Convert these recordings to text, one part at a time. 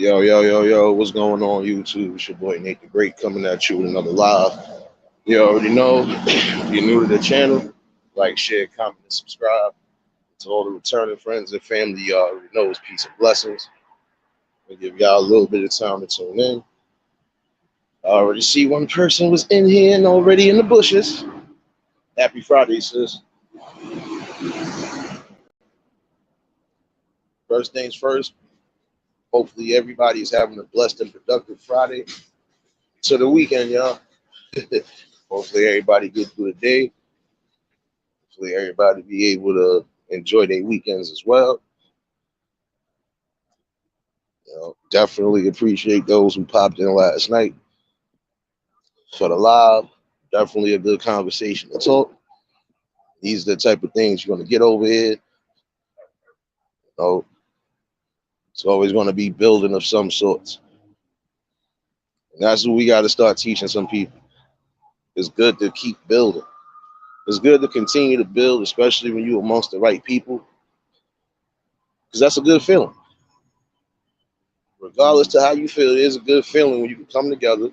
Yo, yo, yo, yo, what's going on YouTube? It's your boy Nate the Great coming at you with another live. You already know, if you're new to the channel, like, share, comment, and subscribe. To all the returning friends and family, you already know it's peace and blessings. We'll give y'all a little bit of time to tune in. I already see one person was in here and already in the bushes. Happy Friday, sis. First things first, hopefully everybody is having a blessed and productive Friday to the weekend, y'all. Hopefully everybody get through the day. Hopefully everybody be able to enjoy their weekends as well. Definitely appreciate those who popped in last night for the live. Definitely a good conversation to talk. These are the type of things you're gonna get over here. know, it's always gonna be building of some sorts. And that's what we gotta start teaching some people. It's good to keep building. It's good to continue to build, especially when you're amongst the right people, because that's a good feeling. Regardless to how you feel, it is a good feeling when you can come together,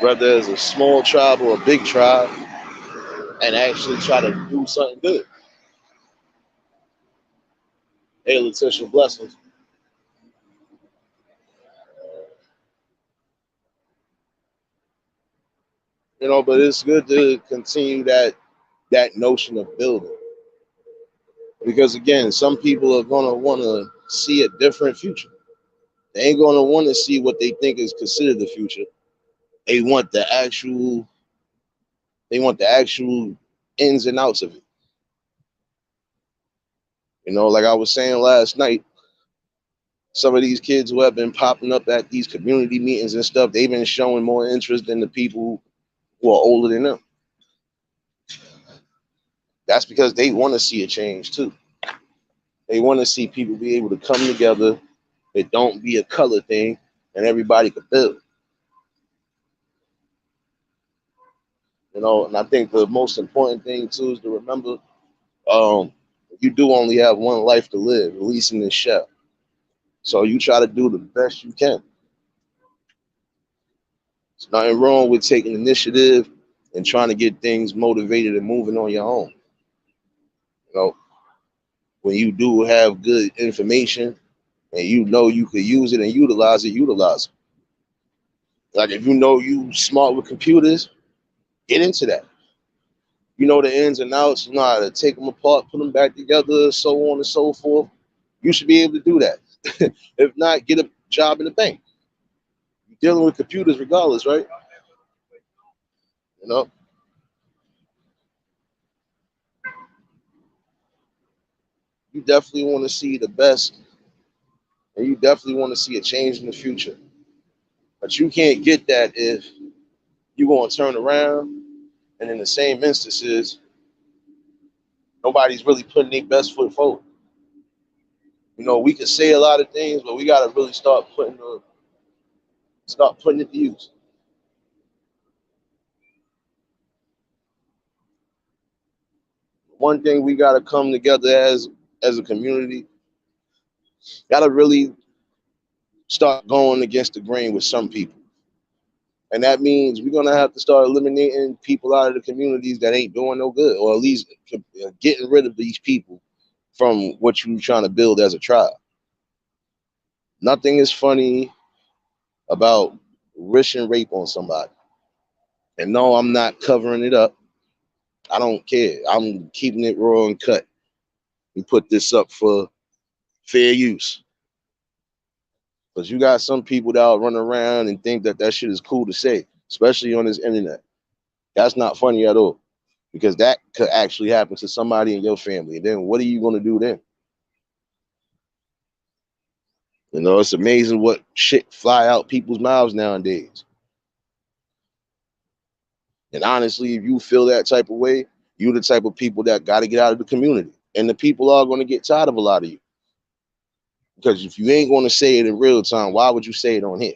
whether it's a small tribe or a big tribe, and actually try to do something good. Hey, Letitia, blessings. But it's good to continue that notion of building, because again, some people are gonna want to see a different future. They ain't gonna want to see what they think is considered the future. They want the actual. They want the actual ins and outs of it. Like I was saying last night, some of these kids who have been popping up at these community meetings and stuff, they've been showing more interest than the people who are older than them. That's because they want to see a change too. They want to see people be able to come together. It don't be a color thing, and everybody could build. And I think the most important thing too is to remember, um, you do only have one life to live, at least in this shell. So you try to do the best you can. There's nothing wrong with taking initiative and trying to get things motivated and moving on your own. You know, when you do have good information and you could use it and utilize it. Like if you know you smart with computers, get into that. You know the ins and outs, you know how to take them apart, put them back together, so on and so forth. You should be able to do that. If not, get a job in the bank. You're dealing with computers regardless, right? You know, you definitely want to see the best, and you definitely want to see a change in the future. But you can't get that if you're going to turn around and in the same instances, nobody's really putting their best foot forward. We can say a lot of things, but we got to really start putting it to use. One thing we got to come together as a community, got to really start going against the grain with some people. And that means we're gonna have to start eliminating people out of the communities that ain't doing no good, or at least getting rid of these people from what you're trying to build as a tribe. Nothing is funny about wishing rape on somebody. And no, I'm not covering it up. I don't care. I'm keeping it raw and cut. We put this up for fair use. Because you got some people that run around and think that shit is cool to say, especially on this internet. That's not funny at all, because that could actually happen to somebody in your family. And then what are you going to do then? It's amazing what shit fly out people's mouths nowadays. And honestly, if you feel that type of way, you're the type of people that got to get out of the community. And the people are going to get tired of a lot of you. Because if you ain't going to say it in real time, why would you say it on here?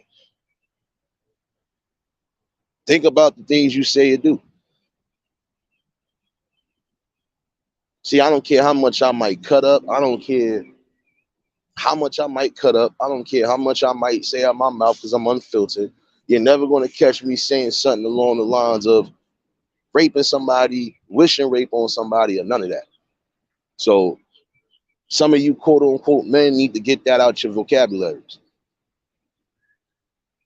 Think about the things you say or do. See, I don't care how much I might cut up. I don't care how much I might cut up. I don't care how much I might say out my mouth because I'm unfiltered. You're never going to catch me saying something along the lines of raping somebody, wishing rape on somebody, or none of that. So some of you quote unquote men need to get that out your vocabularies.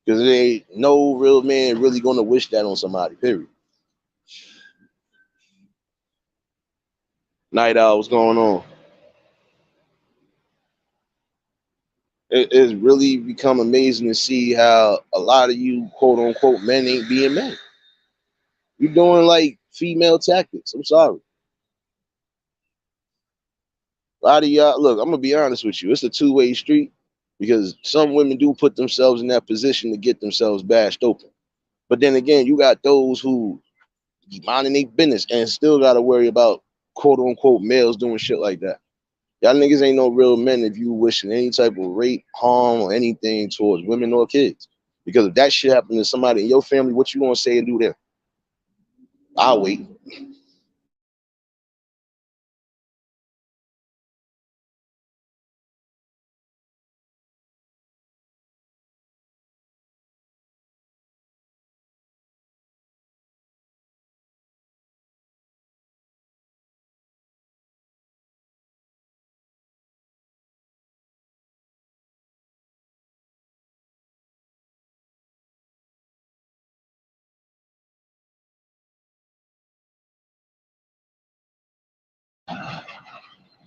Because there ain't no real man really going to wish that on somebody, period. Night Owl, what's going on? It's really become amazing to see how a lot of you quote unquote men ain't being men. You're doing like female tactics. I'm sorry. A lot of y'all, look, I'm gonna be honest with you. It's a two-way street because some women do put themselves in that position to get themselves bashed open. But then again, you got those who be minding their business and still gotta worry about quote unquote males doing shit like that. Y'all niggas ain't no real men if you wishing any type of rape, harm, or anything towards women or kids. Because if that shit happened to somebody in your family, what you gonna say and do there? I'll wait.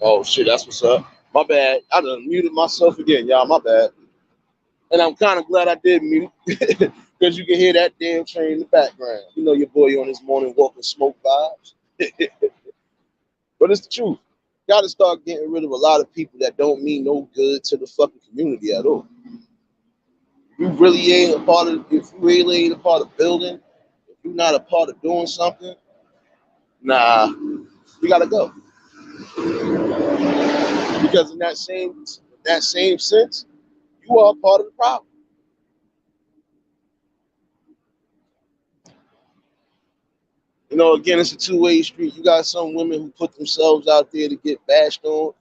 Oh shit, that's what's up. My bad. I done muted myself again, y'all. My bad. And I'm kind of glad I did mute because you can hear that damn train in the background. You know your boy on his morning walk and smoke vibes. But it's the truth. Got to start getting rid of a lot of people that don't mean no good to the fucking community at all. You really ain't a part of. If you really ain't a part of building, if you're not a part of doing something, nah, you gotta go. Because in that same sense, you are a part of the problem. You know, again, it's a two-way street. You got some women who put themselves out there to get bashed on,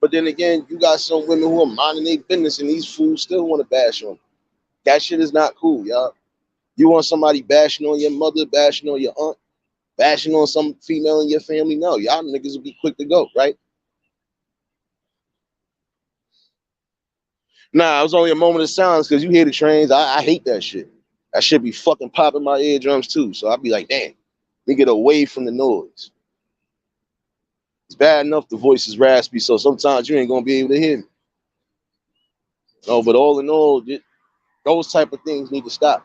but then again, you got some women who are minding their business, and these fools still want to bash on them. That shit is not cool, y'all. You want somebody bashing on your mother, bashing on your aunt, bashing on some female in your family? No, y'all niggas will be quick to go, right? Nah, it was only a moment of silence because you hear the trains. I hate that shit. That shit be fucking popping my eardrums too. So I'd be like, damn, let me get away from the noise. It's bad enough the voice is raspy, so sometimes you ain't gonna be able to hear me. No, but all in all, those type of things need to stop.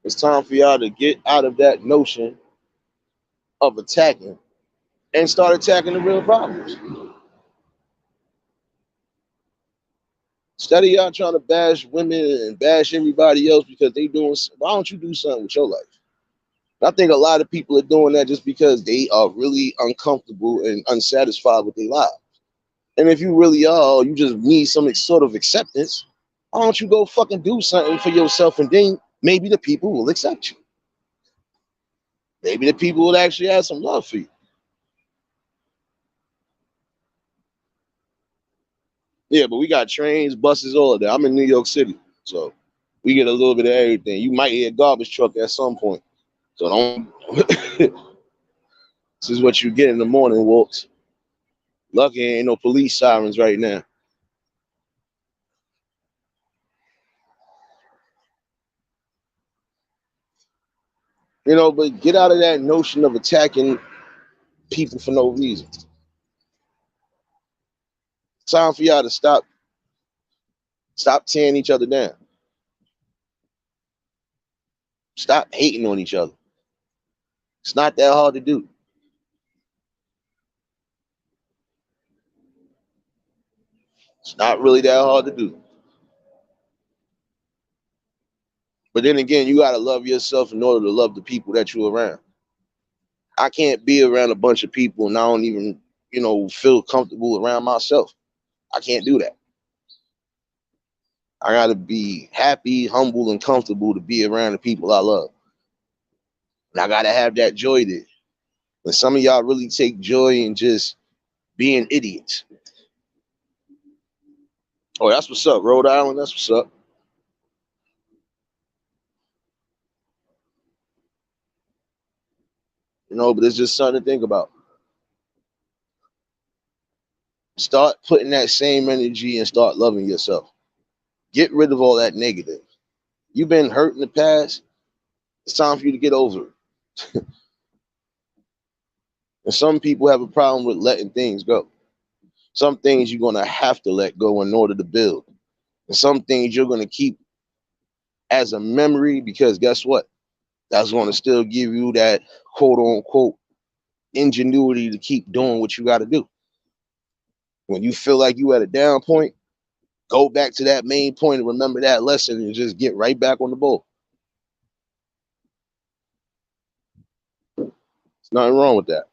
It's time for y'all to get out of that notion of attacking and start attacking the real problems. Instead of y'all trying to bash women and bash everybody else because they doing, why don't you do something with your life? I think a lot of people are doing that just because they are really uncomfortable and unsatisfied with their lives. And if you really are, you just need some sort of acceptance. Why don't you go fucking do something for yourself and then maybe the people will accept you. Maybe the people will actually have some love for you. Yeah, but we got trains, buses, all of that. I'm in New York City, so we get a little bit of everything. You might hear a garbage truck at some point. So don't. This is what you get in the morning walks. Lucky ain't no police sirens right now. You know, but get out of that notion of attacking people for no reason. Time for y'all to stop tearing each other down. Stop hating on each other. It's not that hard to do. It's not really that hard to do. But then again, you gotta love yourself in order to love the people that you're around. I can't be around a bunch of people and I don't even, feel comfortable around myself. I can't do that. I gotta be happy, humble, and comfortable to be around the people I love. And I gotta have that joy there. And some of y'all really take joy in just being idiots. Oh, that's what's up, Rhode Island. That's what's up. But it's just something to think about. Start putting that same energy and start loving yourself. Get rid of all that negative. You've been hurt in the past. It's time for you to get over it. And some people have a problem with letting things go. Some things you're going to have to let go in order to build. And some things you're going to keep as a memory because guess what? That's going to still give you that quote unquote ingenuity to keep doing what you got to do. When you feel like you at a down point, go back to that main point and remember that lesson and just get right back on the ball. There's nothing wrong with that.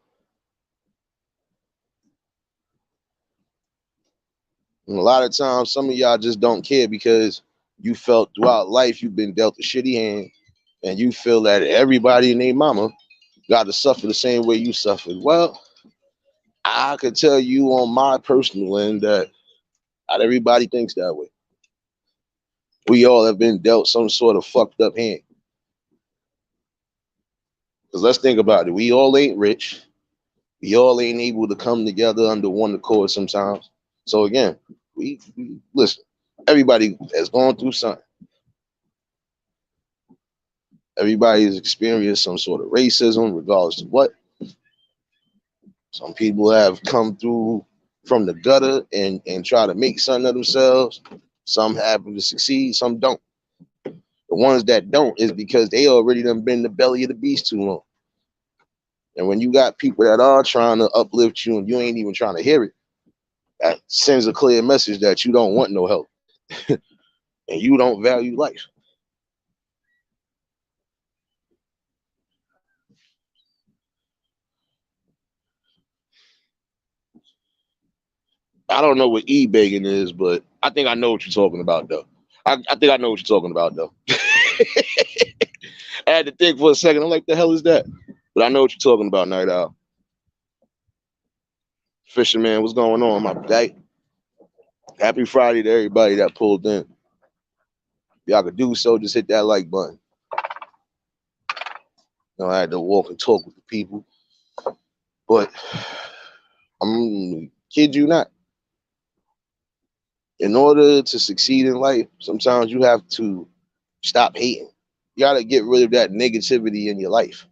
And a lot of times, some of y'all just don't care because you felt throughout life you've been dealt a shitty hand and you feel that everybody and their mama got to suffer the same way you suffered. Well, I could tell you on my personal end that not everybody thinks that way. We all have been dealt some sort of fucked up hand. Because let's think about it. We all ain't rich. We all ain't able to come together under one accord sometimes. So again, we listen. Everybody has gone through something. Everybody has experienced some sort of racism, regardless of what. Some people have come through from the gutter and try to make something of themselves. Some happen to succeed, some don't. The ones that don't is because they already done been in the belly of the beast too long. And when you got people that are trying to uplift you and you ain't even trying to hear it, that sends a clear message that you don't want no help and you don't value life. I don't know what e-begging is, but I think I know what you're talking about, though. I think I know what you're talking about, though. I had to think for a second. I'm like, the hell is that? But I know what you're talking about, Night Owl. Fisherman, what's going on, my guy? Happy Friday to everybody that pulled in. If y'all could do so, just hit that like button. I had to walk and talk with the people. But I'm kid you not. In order to succeed in life, sometimes you have to stop hating. You got to get rid of that negativity in your life.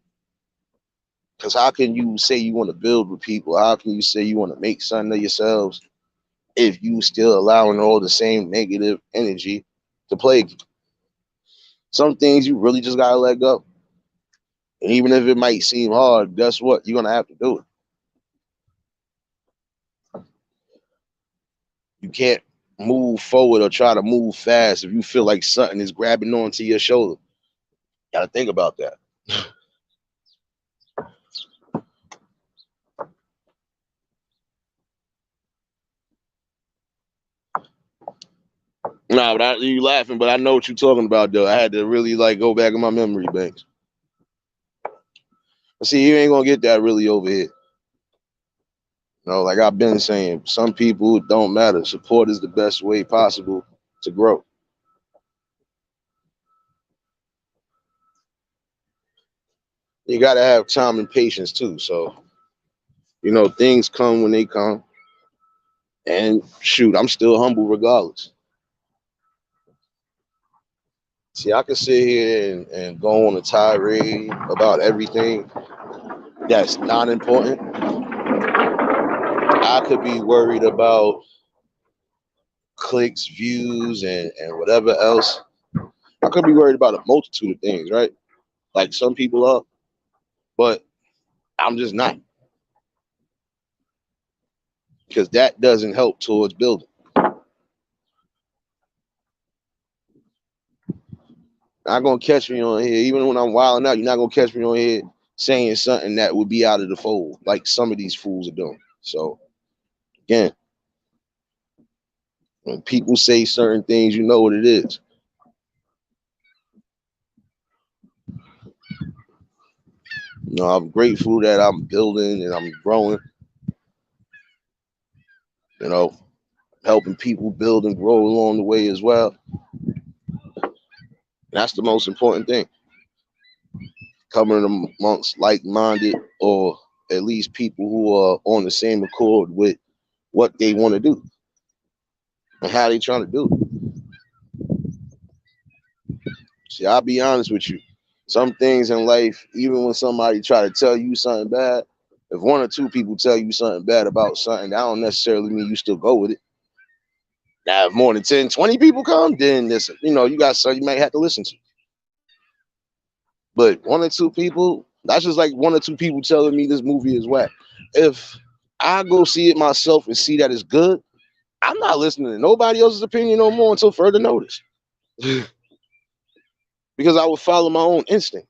Because how can you say you want to build with people? How can you say you want to make something of yourselves if you still allowing all the same negative energy to plague you? Some things you really just got to let go. And even if it might seem hard, guess what? You're going to have to do it. You can't move forward or try to move fast if you feel like something is grabbing onto your shoulder. Got to think about that. Nah, but you laughing, but I know what you're talking about, though. I had to really like go back in my memory banks. See, you ain't gonna get that really over here. Like I've been saying, some people it don't matter. Support is the best way possible to grow. You gotta have time and patience too. So, things come when they come. And shoot, I'm still humble regardless. See, I can sit here and go on a tirade about everything that's not important. I could be worried about clicks, views, and whatever else. I could be worried about a multitude of things, right? Like some people are, but I'm just not because that doesn't help towards building. Not gonna catch me on here, even when I'm wilding out. You're not gonna catch me on here saying something that would be out of the fold, like some of these fools are doing. So again, when people say certain things, you know what it is. You know, I'm grateful that I'm building and I'm growing. You know, helping people build and grow along the way as well. That's the most important thing. Coming amongst like-minded or at least people who are on the same accord with what they want to do and how they trying to do it. See, I'll be honest with you. Some things in life, even when somebody try to tell you something bad, if one or two people tell you something bad about something, that don't necessarily mean you still go with it. Now, if more than 10, 20 people come, then this, you got something you might have to listen to. But one or two people, that's just like one or two people telling me this movie is whack. If I go see it myself and see that it's good, I'm not listening to nobody else's opinion no more until further notice. Because I would follow my own instinct.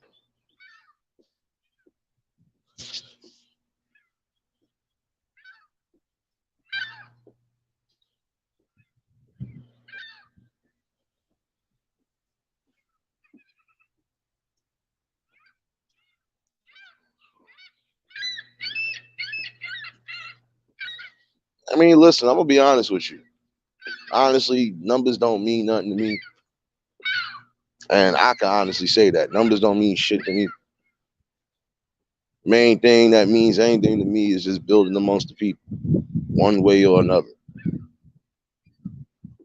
I mean, listen, I'm gonna be honest with you. Honestly, numbers don't mean nothing to me. And I can honestly say that. Numbers don't mean shit to me. Main thing that means anything to me is just building amongst the people, one way or another.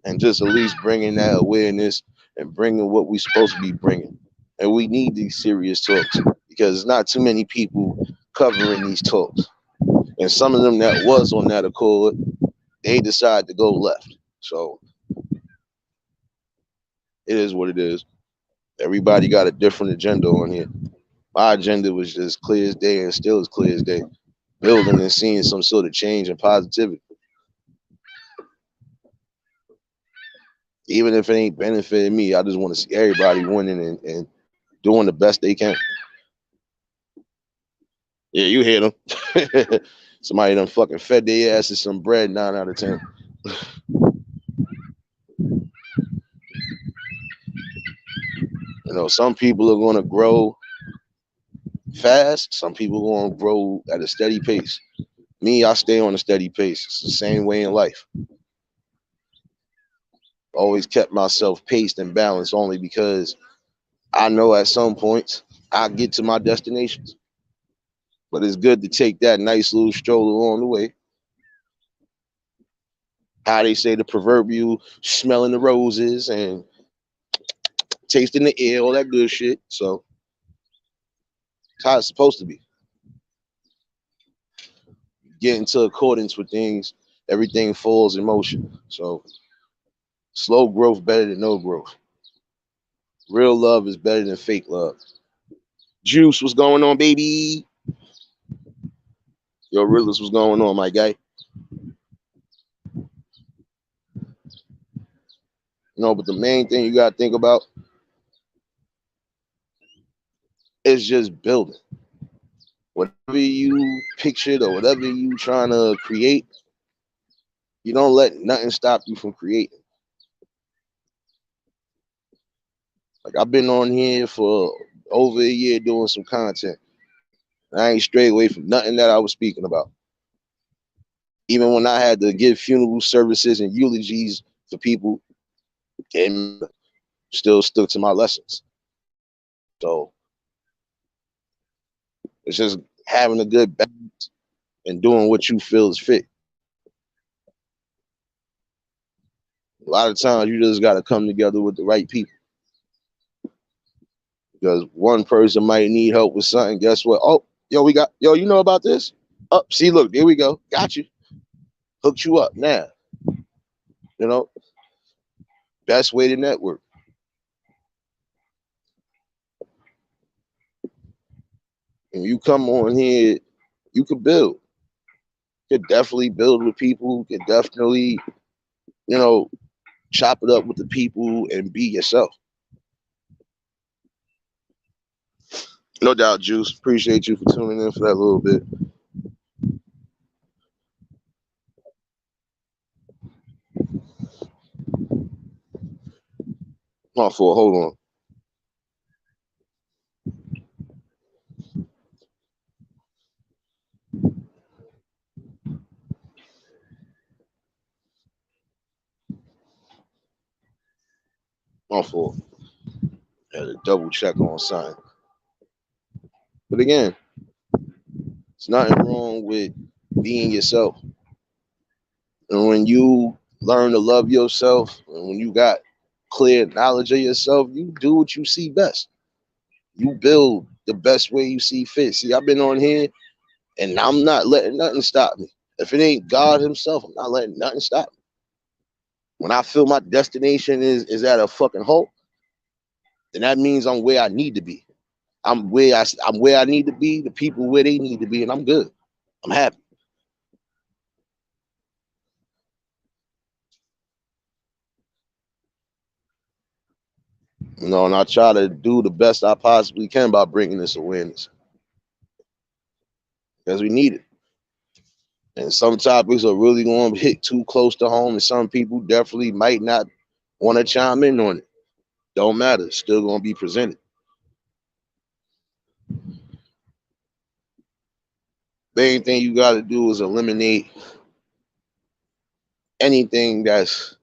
And just at least bringing that awareness and bringing what we're supposed to be bringing. And we need these serious talks because there's not too many people covering these talks. And some of them that was on that accord, they decided to go left. So it is what it is. Everybody got a different agenda on here. My agenda was just clear as day and still as clear as day. Building and seeing some sort of change and positivity. Even if it ain't benefiting me, I just want to see everybody winning and doing the best they can. Yeah, you hear them. Somebody done fucking fed their asses some bread 9 out of 10. Some people are going to grow fast. Some people are going to grow at a steady pace. Me, I stay on a steady pace. It's the same way in life. Always kept myself paced and balanced only because I know at some points I get to my destinations. But it's good to take that nice little stroll along the way. How they say the proverbial smelling the roses and tasting the air, all that good shit. So it's how it's supposed to be. Get into accordance with things, everything falls in motion. So slow growth better than no growth. Real love is better than fake love. Juice, what's going on, baby? Yo, Realist, what's going on, my guy? But the main thing you gotta think about is just building. Whatever you pictured or whatever you trying to create, you don't let nothing stop you from creating. Like I've been on here for over a year doing some content. I ain't strayed away from nothing that I was speaking about. Even when I had to give funeral services and eulogies for people, and still stuck to my lessons. So it's just having a good balance and doing what you feel is fit. A lot of times you just got to come together with the right people. Because one person might need help with something. Guess what? Oh, you know about this? Oh, see, look, there we go. Got you. Hooked you up now. You know, best way to network. And you come on here, you could build. You could definitely build with people. You could definitely, you know, chop it up with the people and be yourself. No doubt, Juice. Appreciate you for tuning in for that little bit. Hold on. My fault. Had to double check on sign. But again, it's nothing wrong with being yourself. And when you learn to love yourself, and when you got clear knowledge of yourself, you do what you see best. You build the best way you see fit. See, I've been on here and I'm not letting nothing stop me. If it ain't God Himself, I'm not letting nothing stop me. When I feel my destination is at a fucking halt, then that means I'm where I need to be. I'm where I need to be, the people where they need to be, and I'm good. I'm happy. And I try to do the best I possibly can by bringing this awareness because we need it. And some topics are really going to hit too close to home, and some people definitely might not want to chime in on it. Don't matter. It's still going to be presented. Main thing you got to do is eliminate anything that's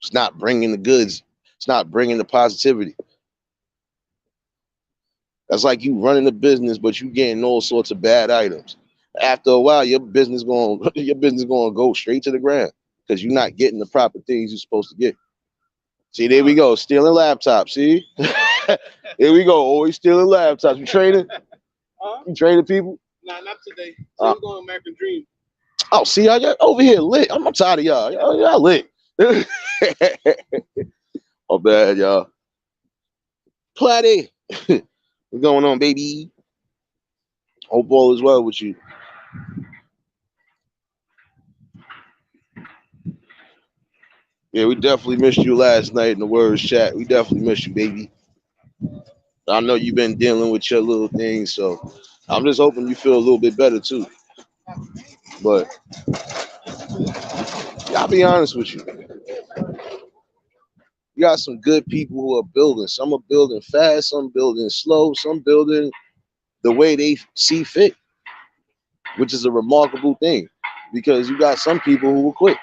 it's not bringing the goods. It's not bringing the positivity. That's like you running a business, but you getting all sorts of bad items. After a while, your business going your business going to go straight to the ground because you're not getting the proper things you're supposed to get. See, there we go, stealing laptops. See, here we go, always stealing laptops. You training? You training people? Nah, not today. So we're going American Dream. Oh, see, y'all over here lit. I'm tired of y'all. Y'all lit. Oh, bad, y'all. Platty. What's going on, baby? Hope all is well with you. Yeah, we definitely missed you last night in the words chat. We definitely missed you, baby. I know you've been dealing with your little things, so I'm just hoping you feel a little bit better too. But I'll be honest with you. You got some good people who are building. Some are building fast, some building slow, some building the way they see fit, which is a remarkable thing because you got some people who will quit.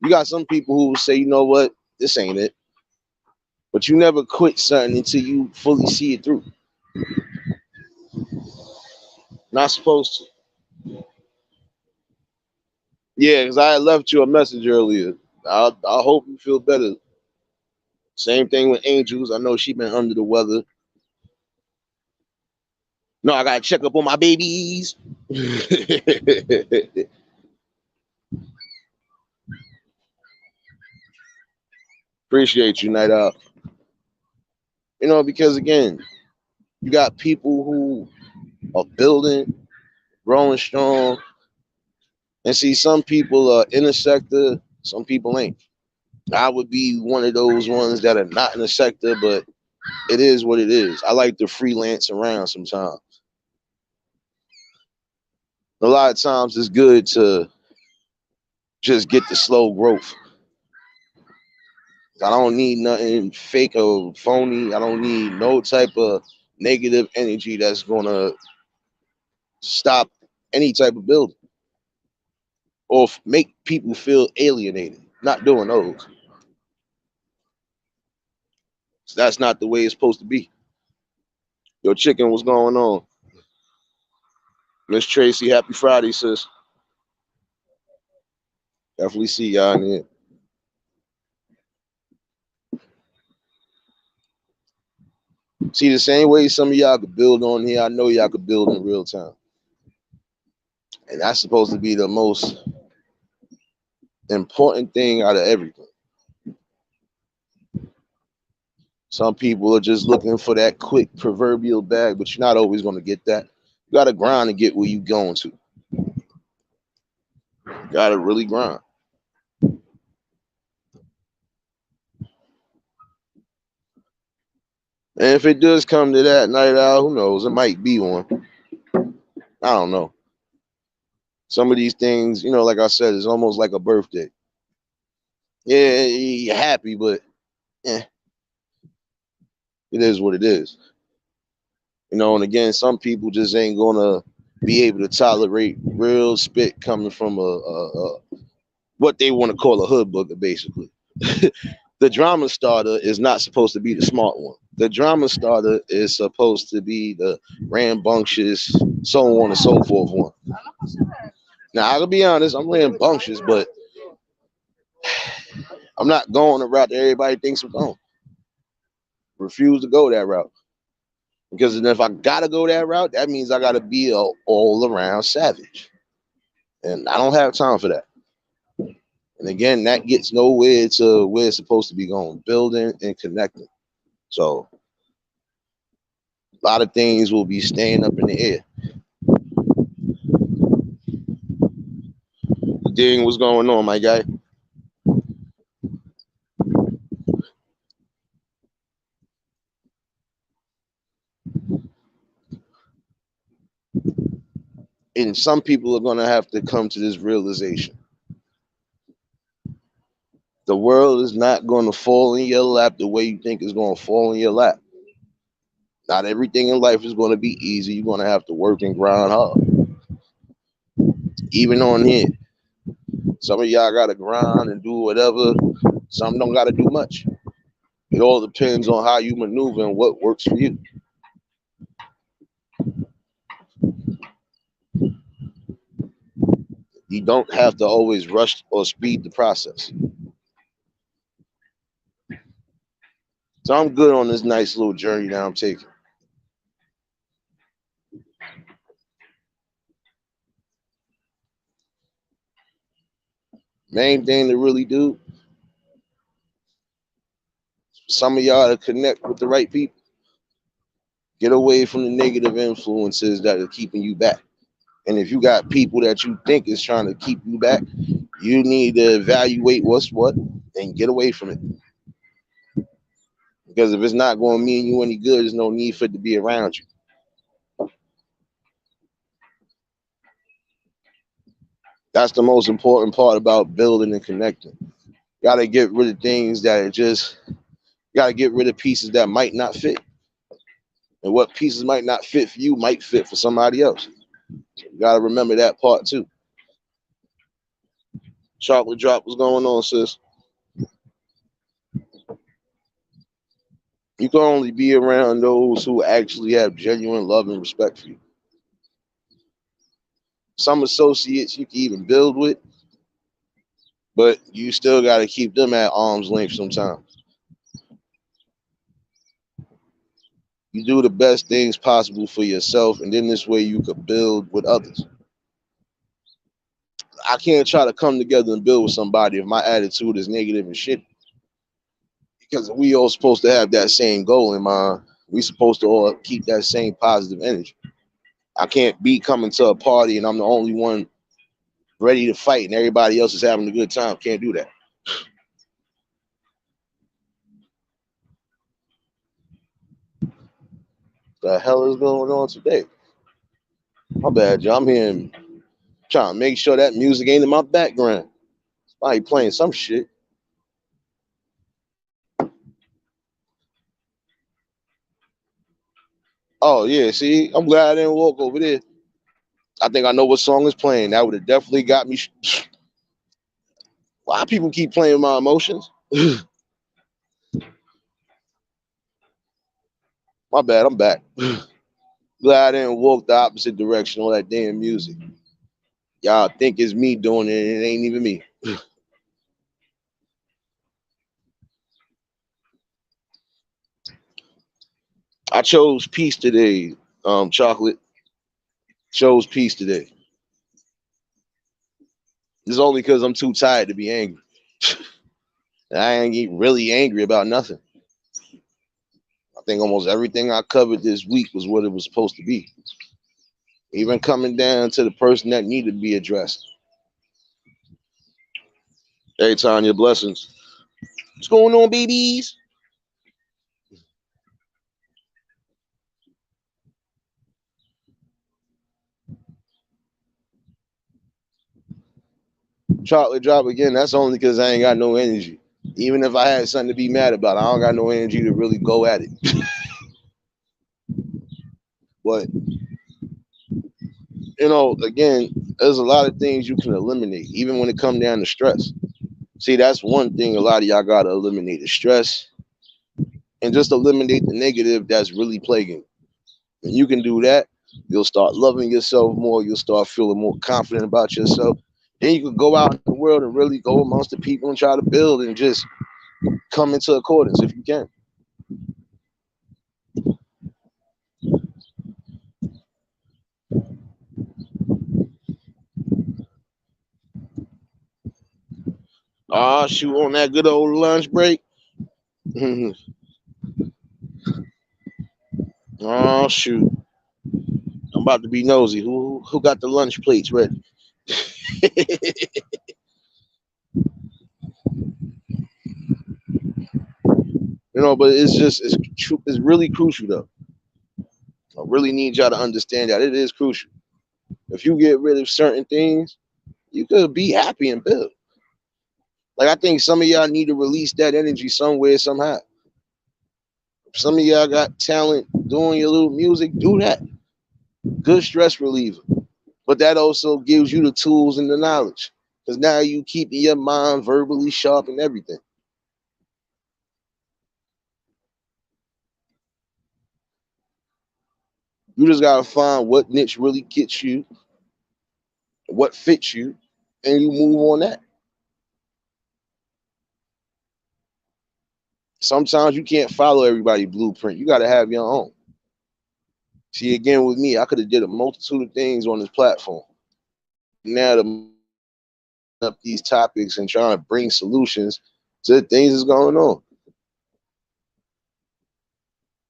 You got some people who will say, you know what, this ain't it. But you never quit something until you fully see it through. Not supposed to. Yeah, because I had left you a message earlier. I hope you feel better. Same thing with Angels. I know she been under the weather. No, I gotta check up on my babies. Appreciate you, Night Out. Because again, you got people who are building, growing strong, and see some people are in a sector, some people ain't. I would be one of those ones that are not in the sector, but it is what it is. I like to freelance around sometimes. A lot of times it's good to just get the slow growth. I don't need nothing fake or phony. I don't need no type of negative energy that's gonna stop any type of building or make people feel alienated. Not doing those. So that's not the way it's supposed to be. Yo, chicken, what's going on? Miss Tracy, happy Friday, sis. Definitely see y'all in here. See, the same way some of y'all could build on here, I know y'all could build in real time. And that's supposed to be the most important thing out of everything. Some people are just looking for that quick proverbial bag, but you're not always going to get that. You got to grind to get where you going to. You got to really grind. And if it does come to that Night Owl, who knows? It might be one. I don't know. Some of these things, like I said, it's almost like a birthday. Yeah, you're happy, but it is what it is. And again, some people just ain't gonna be able to tolerate real spit coming from a what they want to call a hood booker, basically. The drama starter is not supposed to be the smart one. The drama starter is supposed to be the rambunctious, so on and so forth one. Now, I'll be honest, I'm rambunctious, but I'm not going the route that everybody thinks I'm going. Refuse to go that route. Because if I gotta go that route, that means I gotta be a all around savage. And I don't have time for that. And again, that gets nowhere to where it's supposed to be going, building and connecting. So a lot of things will be staying up in the air. Ding, what's going on, my guy? And some people are gonna have to come to this realization. The world is not gonna fall in your lap the way you think it's gonna fall in your lap. Not everything in life is gonna be easy. You're gonna have to work and grind hard. Even on here. Some of y'all gotta grind and do whatever. Some don't gotta do much. It all depends on how you maneuver and what works for you. You don't have to always rush or speed the process. So I'm good on this nice little journey that I'm taking. Main thing to really do, some of y'all to connect with the right people. Get away from the negative influences that are keeping you back. And if you got people that you think is trying to keep you back, you need to evaluate what's what and get away from it. Because if it's not going to mean you any good, there's no need for it to be around you. That's the most important part about building and connecting. Got to get rid of things that are just, got to get rid of pieces that might not fit. And what pieces might not fit for you might fit for somebody else. You got to remember that part too. Chocolate drop, what's going on, sis? You can only be around those who actually have genuine love and respect for you. Some associates you can even build with, but you still got to keep them at arm's length sometimes. You do the best things possible for yourself, and then this way you could build with others. I can't try to come together and build with somebody if my attitude is negative and shit. Because we all supposed to have that same goal in mind. We supposed to all keep that same positive energy. I can't be coming to a party and I'm the only one ready to fight and everybody else is having a good time. Can't do that. The hell is going on today? My bad, y'all. I'm here trying to make sure that music ain't in my background. Somebody playing some shit. Oh yeah, see, I'm glad I didn't walk over there. I think I know what song is playing. That would have definitely got me. Why people keep playing my emotions? My bad, I'm back. Glad I didn't walk the opposite direction on that damn music. Y'all think it's me doing it, and it ain't even me. I chose peace today, chocolate. Chose peace today. It's only because I'm too tired to be angry. I ain't really angry about nothing. I think almost everything I covered this week was what it was supposed to be. Even coming down to the person that needed to be addressed. Hey, Tanya, blessings. What's going on, babies? Chocolate drop again. That's only because I ain't got no energy. Even if I had something to be mad about, I don't got no energy to really go at it. But again, there's a lot of things you can eliminate, even when it comes down to stress. See, that's one thing a lot of y'all gotta eliminate the stress and just eliminate the negative that's really plaguing. When you can do that, you'll start loving yourself more. You'll start feeling more confident about yourself. Then you can go out in the world and really go amongst the people and try to build and just come into accordance if you can. Oh, shoot, on that good old lunch break. Oh, shoot. I'm about to be nosy. Who got the lunch plates ready? But it's really crucial though. I really need y'all to understand that it is crucial. If you get rid of certain things, you could be happy and build. Like I think some of y'all need to release that energy somewhere, somehow. If some of y'all got talent doing your little music, do that. Good stress reliever. But that also gives you the tools and the knowledge. Because now you keeping your mind verbally sharp and everything. You just gotta find what niche really gets you, what fits you, and you move on that. Sometimes you can't follow everybody's blueprint. You gotta have your own. See, again with me, I could have did a multitude of things on this platform. Now to up these topics and trying to bring solutions to the things that's going on.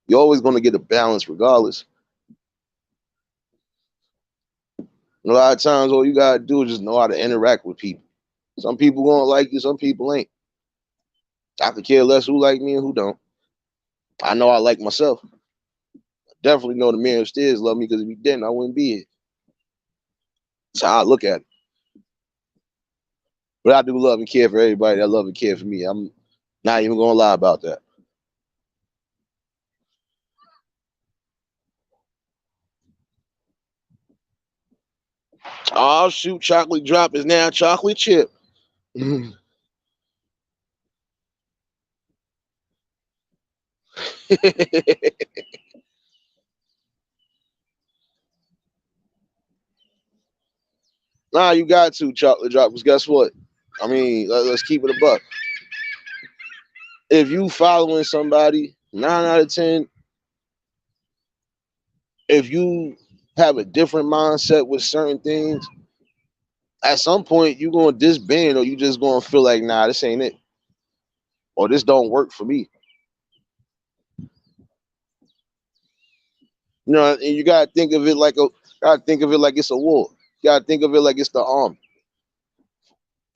You're always going to get a balance regardless. And a lot of times, all you got to do is just know how to interact with people. Some people gonna like you, some people ain't. I could care less who like me and who don't. I know I like myself. I definitely know the man upstairs love me because if he didn't, I wouldn't be here. That's how I look at it. But I do love and care for everybody that love and care for me. I'm not even gonna lie about that. Oh shoot, chocolate drop is now chocolate chip. Nah, you got to chocolate drop. Because guess what? I mean, let's keep it a buck. If you following somebody, 9 out of 10, if you have a different mindset with certain things, at some point you're gonna disband or you just gonna feel like, nah, this ain't it. Or this don't work for me. And you gotta think of it like it's a war. You gotta think of it like it's the army.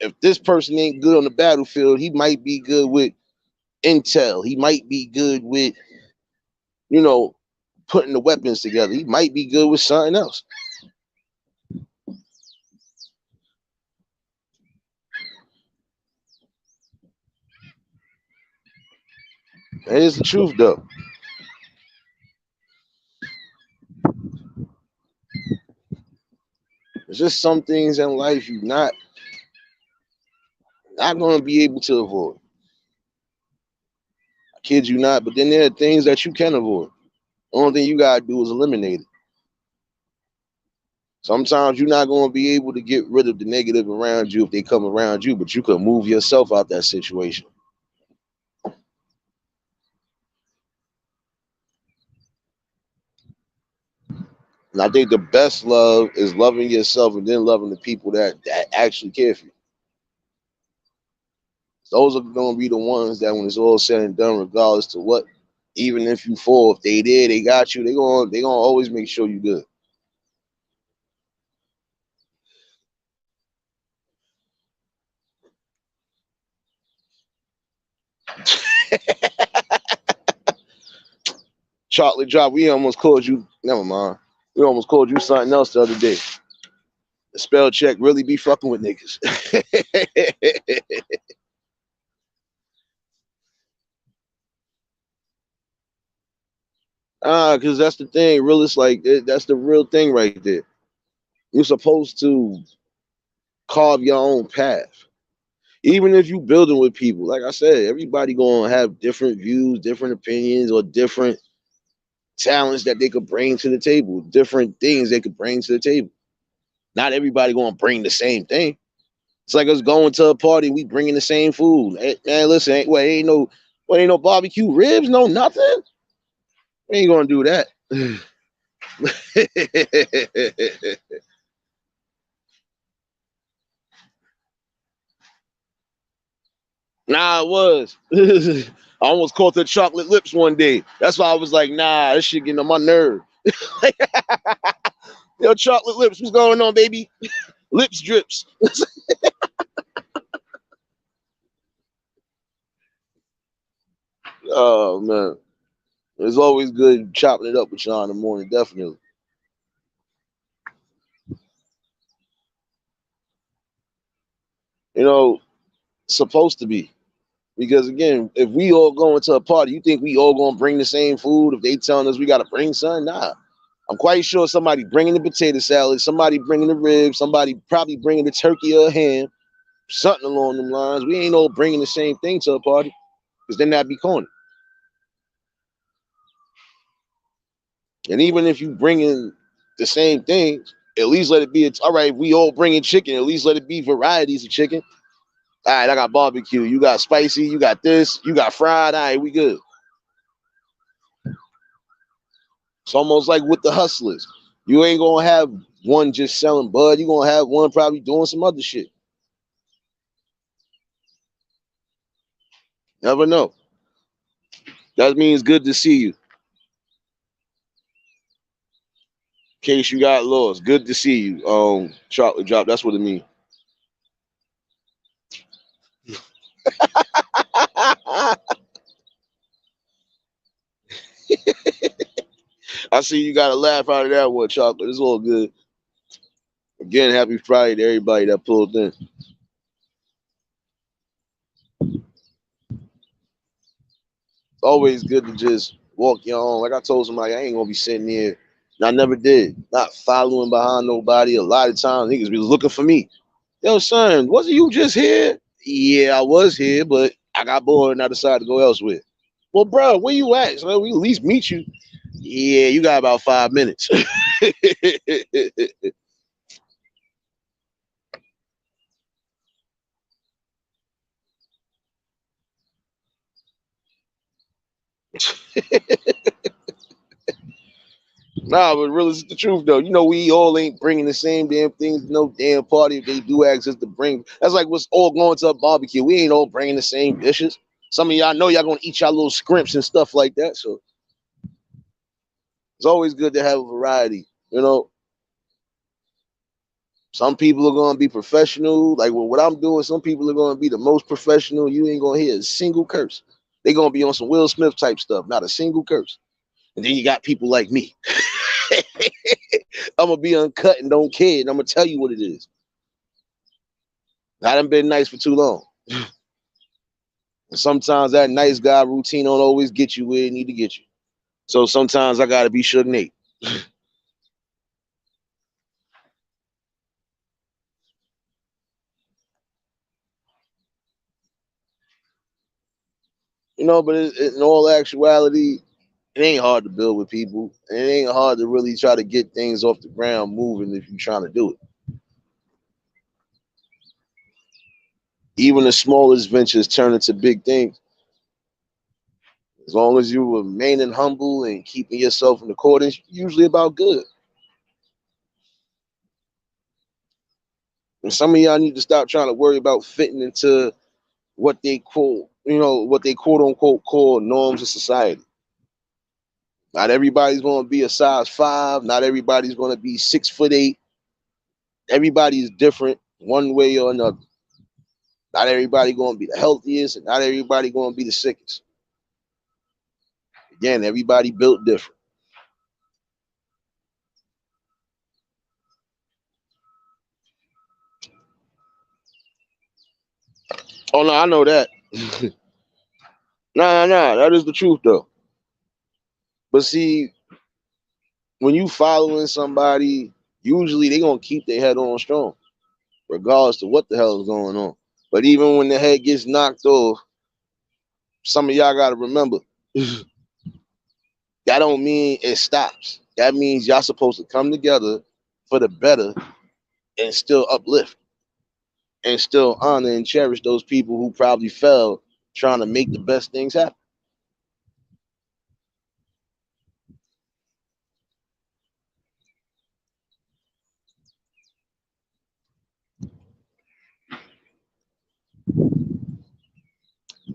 If this person ain't good on the battlefield, he might be good with intel. He might be good with, you know, putting the weapons together. He might be good with something else. That is the truth, though. There's just some things in life you're not going to be able to avoid. I kid you not, but then there are things that you can avoid. The only thing you got to do is eliminate it. Sometimes you're not going to be able to get rid of the negative around you if they come around you, but you can move yourself out that situation. And I think the best love is loving yourself and then loving the people that actually care for you. Those are going to be the ones that when it's all said and done, regardless to what, even if you fall, if they did, they got you, they gonna always make sure you good. Chocolate drop, we almost called you, never mind. We almost called you something else the other day. The spell check really be fucking with niggas. Because that's the thing. Real, it's like that's the real thing right there. You're supposed to carve your own path. Even if you building with people, like I said, everybody gonna have different views, different opinions, or different talents that they could bring to the table, different things they could bring to the table. Not everybody gonna bring the same thing. It's like us going to a party, we bringing the same food. Hey, man, listen, ain't no barbecue ribs, no nothing. We ain't gonna do that. Nah, it was. I almost caught the chocolate lips one day. That's why I was like, nah, this shit getting on my nerve. Yo, chocolate lips, what's going on, baby? Lips drips. Oh man. It's always good chopping it up with y'all in the morning, definitely. You know, supposed to be. Because again, if we all going to a party, you think we all gonna bring the same food? If they telling us we gotta bring something, nah. I'm quite sure somebody bringing the potato salad, somebody bringing the ribs, somebody probably bringing the turkey or ham, something along them lines. We ain't all bringing the same thing to a party, because then that'd be corny. And even if you bringing the same things, at least let it be. It's all right. We all bringing chicken. At least let it be varieties of chicken. All right, I got barbecue. You got spicy. You got this. You got fried. All right, we good. It's almost like with the hustlers. You ain't gonna have one just selling bud. You gonna have one probably doing some other shit. Never know. That means good to see you. In case you got lost, good to see you. Chocolate drop. That's what it means. I see you got a laugh out of that one, chocolate. It's all good. Again, happy Friday to everybody that pulled in. It's always good to just walk your own. Like I told somebody, I ain't gonna be sitting here. And I never did. Not following behind nobody. A lot of times niggas be looking for me. Yo, son, wasn't you just here? Yeah, I was here, but I got bored and I decided to go elsewhere. Well, bro, where you at? So we at least meet you. Yeah, you got about 5 minutes. Nah, but real is the truth though. You know, we all ain't bringing the same damn things to no damn party. If they do ask us to bring, that's like what's all going to a barbecue. We ain't all bringing the same dishes. Some of y'all know y'all gonna eat y'all little scrimps and stuff like that. So it's always good to have a variety. You know, some people are gonna be professional. Like what I'm doing, some people are gonna be the most professional. You ain't gonna hear a single curse. They gonna be on some Will Smith type stuff, not a single curse. And then you got people like me. I'm gonna be uncut and don't care, and I'm gonna tell you what it is. I done been nice for too long. And sometimes that nice guy routine don't always get you where it need to get you. So sometimes I gotta be Suge Nate. You know, but in all actuality, it ain't hard to build with people. And it ain't hard to really try to get things off the ground moving if you're trying to do it. Even the smallest ventures turn into big things. As long as you remaining humble and keeping yourself in accordance, usually about good. And some of y'all need to stop trying to worry about fitting into what they quote, what they quote unquote call norms of society. Not everybody's going to be a size 5. Not everybody's going to be 6'8". Everybody's different one way or another. Not everybody going to be the healthiest, and not everybody going to be the sickest. Again, everybody built different. Oh no, I know that. Nah. That is the truth though. But see, when you following somebody, usually they gonna keep their head on strong, regardless to what the hell is going on. But even when the head gets knocked off, some of y'all gotta remember that don't mean it stops. That means y'all supposed to come together for the better and still uplift and still honor and cherish those people who probably fell trying to make the best things happen.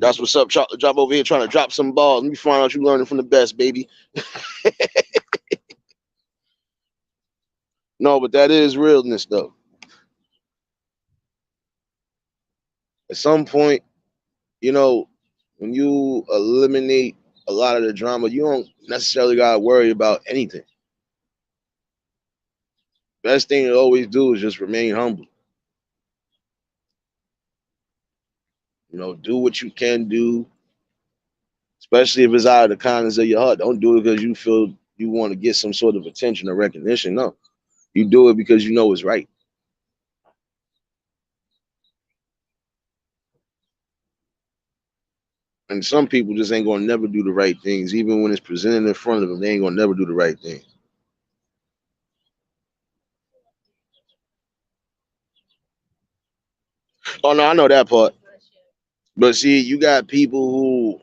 That's what's up. Drop over here trying to drop some balls. Let me find out you learning from the best, baby. No, but that is realness, though. At some point, you know, when you eliminate a lot of the drama, you don't necessarily got to worry about anything. Best thing to always do is just remain humble. You know, do what you can do, especially if it's out of the kindness of your heart. Don't do it because you feel you want to get some sort of attention or recognition. No, you do it because you know it's right. And some people just ain't gonna never do the right things, even when it's presented in front of them. They ain't gonna never do the right thing. Oh no, I know that part. But see, you got people who,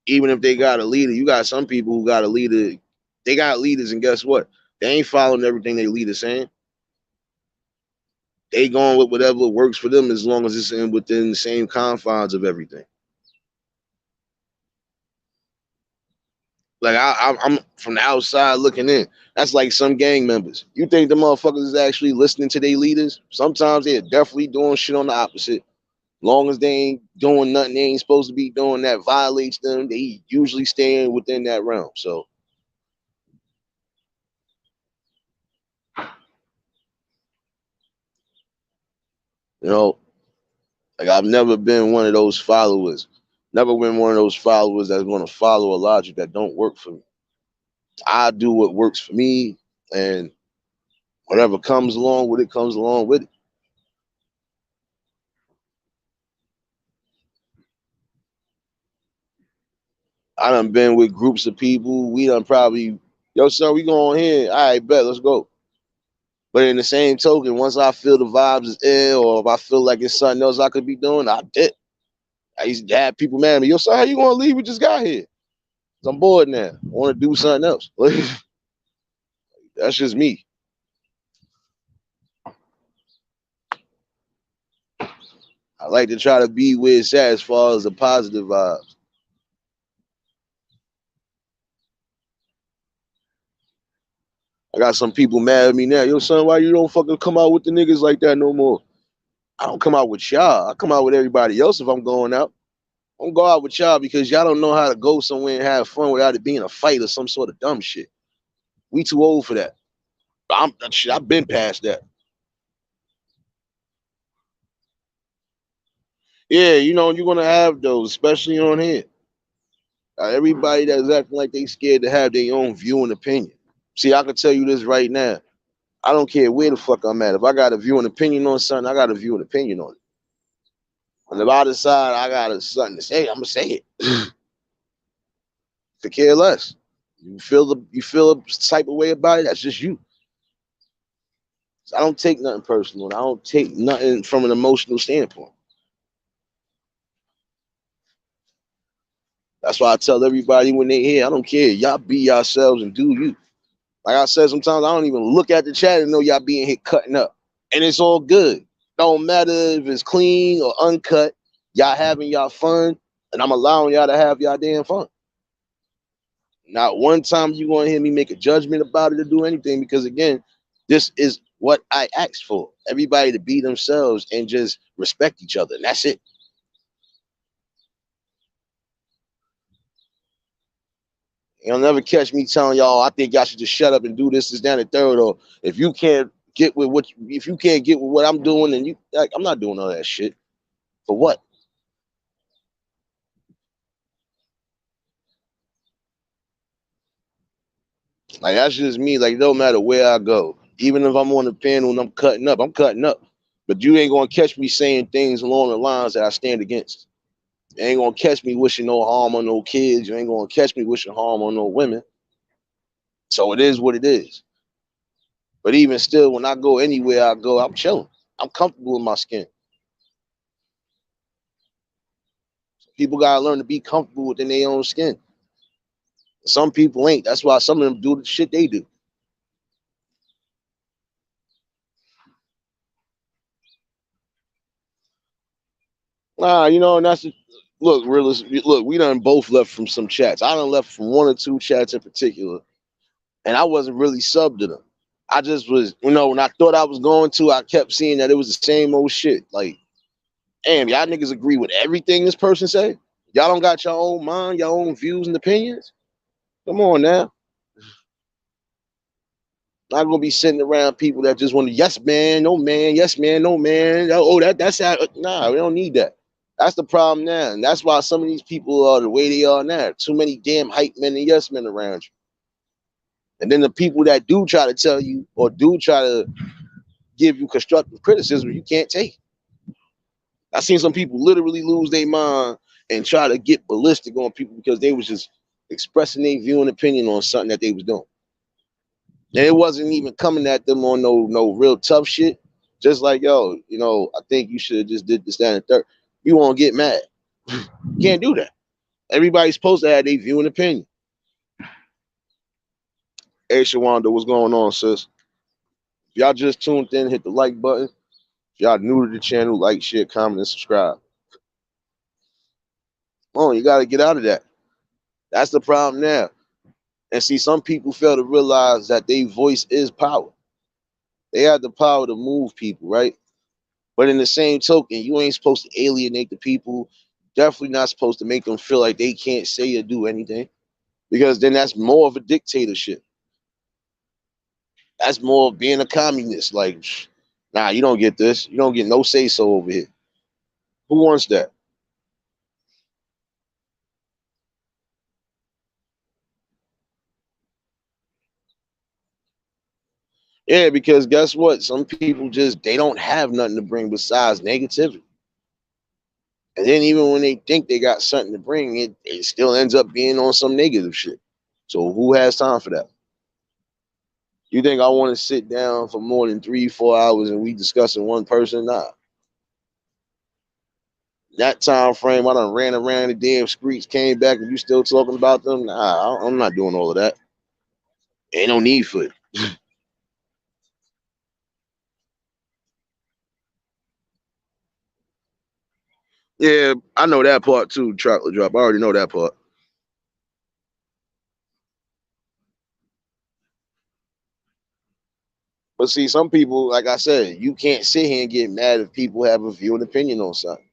even if they got a leader, you got some people who got a leader. They got leaders, and guess what? They ain't following everything they leader saying. They going with whatever works for them as long as it's within the same confines of everything. Like I'm from the outside looking in. That's like some gang members. You think the motherfuckers is actually listening to their leaders? Sometimes they're definitely doing shit on the opposite. Long as they ain't doing nothing they ain't supposed to be doing that violates them, they usually staying within that realm. So, you know, like I've never been one of those followers. Never been one of those followers that's going to follow a logic that don't work for me. I do what works for me, and whatever comes along with it comes along with it. I done been with groups of people. We done probably, yo, son, we going here. All right, bet, let's go. But in the same token, once I feel the vibes is ill, or if I feel like it's something else I could be doing, I did. I used to have people mad at me. Yo, son, how you gonna leave? We just got here. I'm bored now. I want to do something else. That's just me. I like to try to be where it's at as far as the positive vibes. I got some people mad at me now. Yo, son, why you don't fucking come out with the niggas like that no more? I don't come out with y'all. I come out with everybody else if I'm going out. I don't go out with y'all because y'all don't know how to go somewhere and have fun without it being a fight or some sort of dumb shit. We too old for that. I've been past that. Yeah, you know, you're gonna have those, especially on here. Everybody that's acting like they scared to have their own view and opinion. See, I can tell you this right now. I don't care where the fuck I'm at. If I got a view and opinion on something, I got a view and opinion on it. And if I decide I got something to say, I'm gonna say it. To care less. You feel a type of way about it. That's just you. So I don't take nothing personal. I don't take nothing from an emotional standpoint. That's why I tell everybody when they here, I don't care. Y'all be yourselves and do you. Like I said, sometimes I don't even look at the chat and know y'all being here cutting up. And it's all good. Don't matter if it's clean or uncut. Y'all having y'all fun, and I'm allowing y'all to have y'all damn fun. Not one time you gonna hear me make a judgment about it or do anything, because again, this is what I asked for. Everybody to be themselves and just respect each other. And that's it. You'll never catch me telling y'all I think y'all should just shut up and do this down the third, or if you can't get with if you can't get with what I'm doing, then you like I'm not doing all that shit. For what? Like that's just me. Like no matter where I go, even if I'm on the panel and I'm cutting up But you ain't gonna catch me saying things along the lines that I stand against. You ain't gonna catch me wishing no harm on no kids. You ain't gonna catch me wishing harm on no women. So it is what it is. But even still, when I go anywhere I go, I'm chilling. I'm comfortable in my skin. People gotta learn to be comfortable within their own skin. Some people ain't. That's why some of them do the shit they do. Nah, and that's look, realist. Look, we done both left from some chats. I done left from one or two chats in particular, and I wasn't really subbed to them. I just was, when I thought I was going to, I kept seeing that it was the same old shit. Like, damn, y'all niggas agree with everything this person say? Y'all don't got your own mind, your own views and opinions? Come on now. Not gonna be sitting around people that just want to yes man, no man, yes man, no man. Oh, that's how. Nah, we don't need that. That's the problem now, and that's why some of these people are the way they are now. Too many damn hype men and yes men around you. And then the people that do try to tell you or do try to give you constructive criticism, you can't take. I seen some people literally lose their mind and try to get ballistic on people because they was just expressing their view and opinion on something that they was doing. And it wasn't even coming at them on no real tough shit. Just like, yo, I think you should have just did this, that, and third. You won't get mad. You can't do that. Everybody's supposed to have their view and opinion. Hey, Shawanda, what's going on, sis? If y'all just tuned in, hit the like button. If y'all new to the channel, like, share, comment, and subscribe. Oh, you got to get out of that. That's the problem now. And see, some people fail to realize that their voice is power. They have the power to move people, right? But in the same token, you ain't supposed to alienate the people. Definitely not supposed to make them feel like they can't say or do anything. Because then that's more of a dictatorship. That's more of being a communist. Like, nah, you don't get this. You don't get no say-so over here. Who wants that? Yeah, because guess what? Some people they don't have nothing to bring besides negativity. And then even when they think they got something to bring, it still ends up being on some negative shit. So who has time for that? You think I want to sit down for more than 3-4 hours and we discussing one person? Nah. That time frame, I done ran around the damn streets, came back, and you still talking about them? Nah, I'm not doing all of that. Ain't no need for it. Yeah, I know that part too, chocolate drop. I already know that part. But see, some people, like I said, you can't sit here and get mad if people have a view and opinion on something.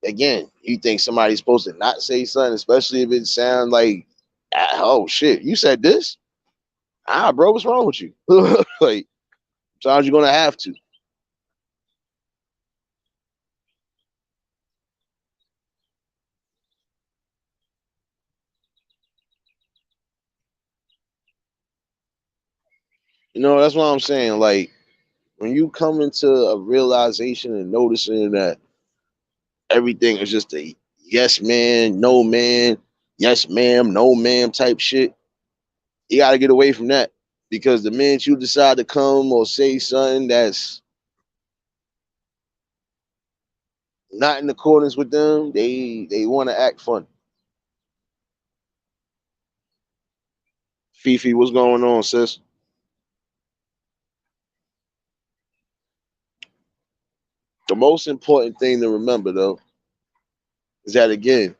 Again, you think somebody's supposed to not say something, especially if it sounds like, oh shit, you said this? Bro, what's wrong with you? Like, sometimes you're gonna have to. That's what I'm saying. Like, when you come into a realization and noticing that everything is just a yes man, no man, yes ma'am, no ma'am type shit, you got to get away from that. Because the minute you decide to come or say something that's not in accordance with them, they want to act fun. Fifi, what's going on, sis? The most important thing to remember, though, is that, again,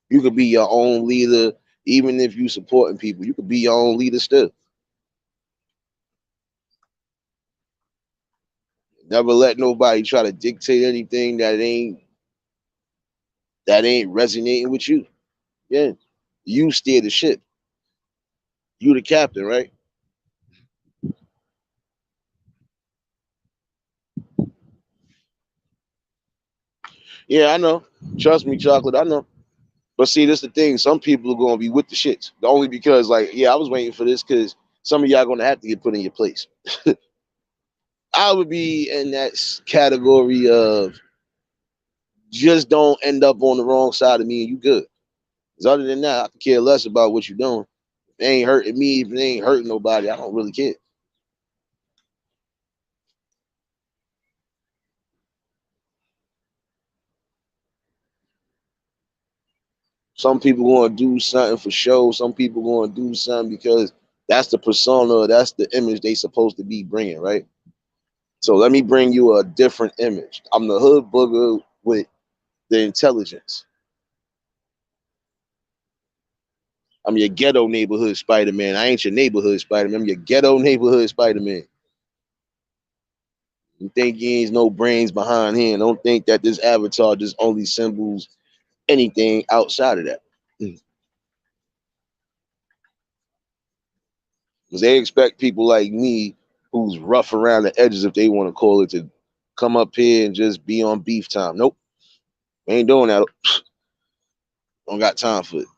you could be your own leader, even if you supporting people. You could be your own leader still. Never let nobody try to dictate anything that ain't resonating with you. Yeah, you steer the ship. You the captain, right? Yeah, I know. Trust me, chocolate. I know. But see, this the thing. Some people are gonna be with the shits. Only because, like, yeah, I was waiting for this because some of y'all gonna have to get put in your place. I would be in that category of just don't end up on the wrong side of me and you good. Because other than that, I can care less about what you're doing. If it ain't hurting me, if it ain't hurting nobody, I don't really care. Some people going to do something for show. Some people going to do something because that's the persona, that's the image they supposed to be bringing, right? So let me bring you a different image. I'm the hood booger with the intelligence. I'm your ghetto neighborhood Spider-Man. I ain't your neighborhood Spider-Man. I'm your ghetto neighborhood Spider-Man. You think he ain't no brains behind him. Don't think that this avatar just only symbols anything outside of that. Because they expect people like me who's rough around the edges, if they want to call it, to come up here and just be on beef time. Nope. Ain't doing that. Don't got time for it.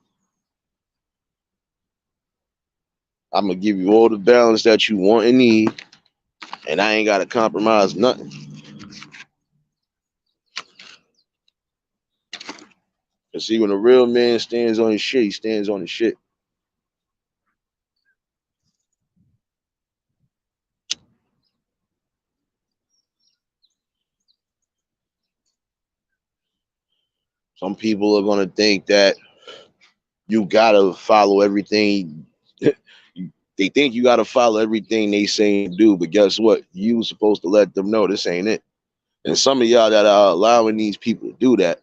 I'm going to give you all the balance that you want and need, and I ain't got to compromise nothing. Because see, when a real man stands on his shit, he stands on his shit. Some people are going to think that you got to follow everything. They think you got to follow everything they say and do, but guess what? You supposed to let them know this ain't it. And some of y'all that are allowing these people to do that,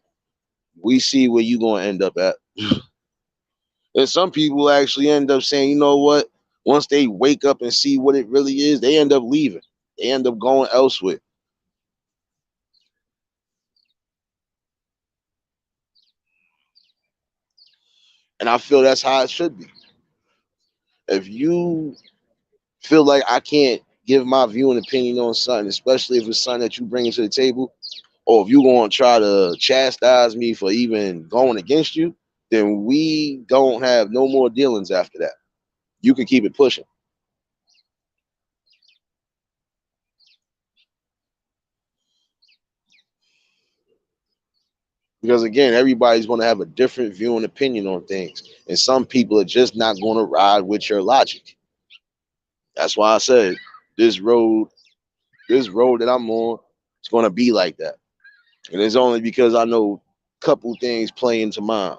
we see where you going to end up at. And some people actually end up saying, you know what? Once they wake up and see what it really is, they end up leaving. They end up going elsewhere. And I feel that's how it should be. If you feel like I can't give my view and opinion on something, especially if it's something that you bring into the table, or if you're going to try to chastise me for even going against you, then we don't have no more dealings after that. You can keep it pushing. Because again, everybody's going to have a different view and opinion on things. And some people are just not going to ride with your logic. That's why I said this road that I'm on, it's going to be like that. And it's only because I know a couple things play into mine.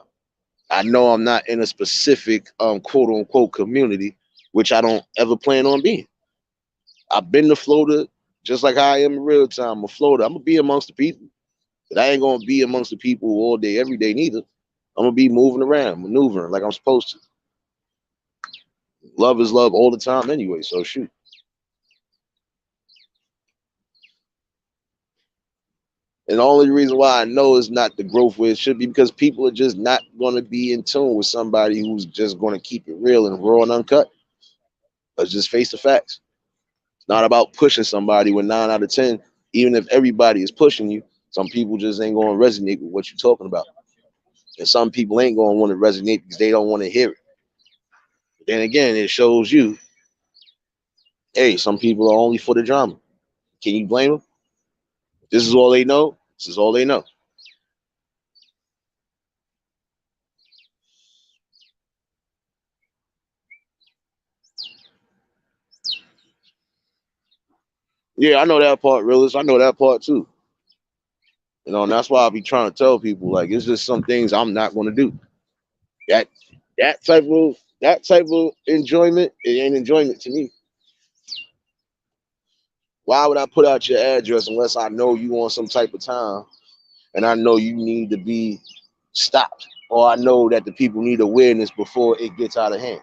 I know I'm not in a specific quote unquote community, which I don't ever plan on being. I've been to Florida just like how I am in real time. I'm a Florida. I'm gonna be amongst the people, but I ain't gonna be amongst the people all day, every day neither. I'm gonna be moving around, maneuvering like I'm supposed to. Love is love all the time anyway, so shoot. And the only reason why I know it's not the growth where it should be because people are just not gonna be in tune with somebody who's just gonna keep it real and raw and uncut. Let's just face the facts. It's not about pushing somebody with 9 out of 10. Even if everybody is pushing you, some people just ain't gonna resonate with what you're talking about. And some people ain't gonna want to resonate because they don't want to hear it. But then again, it shows you, hey, some people are only for the drama. Can you blame them? This is all they know. This is all they know. Yeah, I know that part, realist. I know that part too. You know, and that's why I be trying to tell people, like, it's just some things I'm not gonna do. That that type of enjoyment, it ain't enjoyment to me. Why would I put out your address unless I know you on some type of time and I know you need to be stopped, or I know that the people need awareness before it gets out of hand.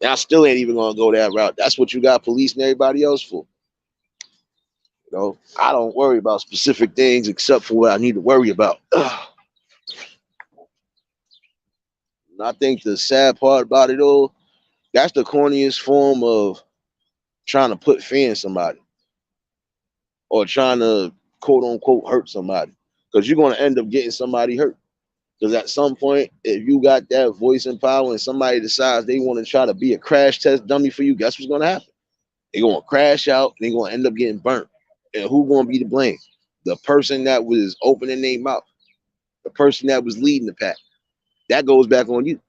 And I still ain't even gonna go that route. That's what you got police and everybody else for. You know, I don't worry about specific things except for what I need to worry about. And I think the sad part about it all, that's the corniest form of trying to put fear in somebody or trying to quote unquote hurt somebody. Because you're gonna end up getting somebody hurt. Because at some point, if you got that voice and power and somebody decides they want to try to be a crash test dummy for you, guess what's going to happen? They're gonna crash out. They're gonna end up getting burnt. And who gonna be to blame? The person that was opening their mouth, the person that was leading the pack. That goes back on you.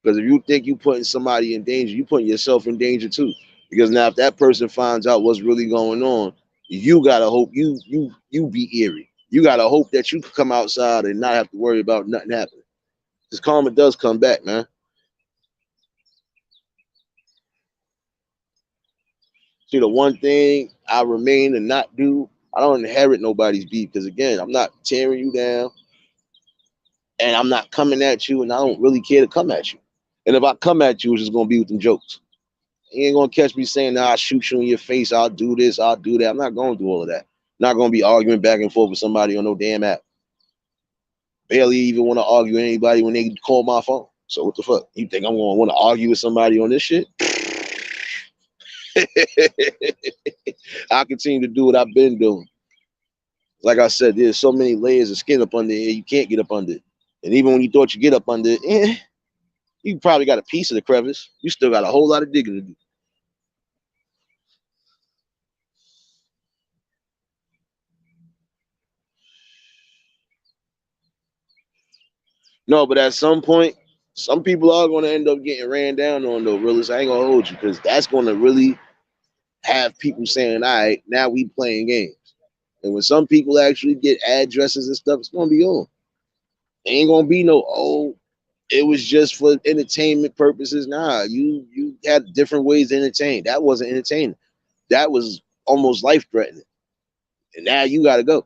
Because if you think you putting somebody in danger, you putting yourself in danger too. Because now if that person finds out what's really going on, you gotta hope you be eerie. You gotta hope that you can come outside and not have to worry about nothing happening. Because karma does come back, man. See, the one thing I remain and not do, I don't inherit nobody's beef. Because again, I'm not tearing you down and I'm not coming at you, and I don't really care to come at you. And if I come at you, it's just gonna be with them jokes. You ain't gonna catch me saying, "Nah, I'll shoot you in your face. I'll do this. I'll do that." I'm not gonna do all of that. I'm not gonna be arguing back and forth with somebody on no damn app. Barely even want to argue with anybody when they call my phone. So what the fuck? You think I'm gonna want to argue with somebody on this shit? I continue to do what I've been doing. Like I said, there's so many layers of skin up under here, you can't get up under it. And even when you thought you get up under it, you probably got a piece of the crevice. You still got a whole lot of digging to do. No, but at some point, some people are going to end up getting ran down on though, realist. I ain't going to hold you because that's going to really have people saying, all right, now we playing games. And when some people actually get addresses and stuff, it's going to be on. It ain't going to be no, oh, it was just for entertainment purposes. Nah, you had different ways to entertain. That wasn't entertaining. That was almost life threatening. And now you got to go.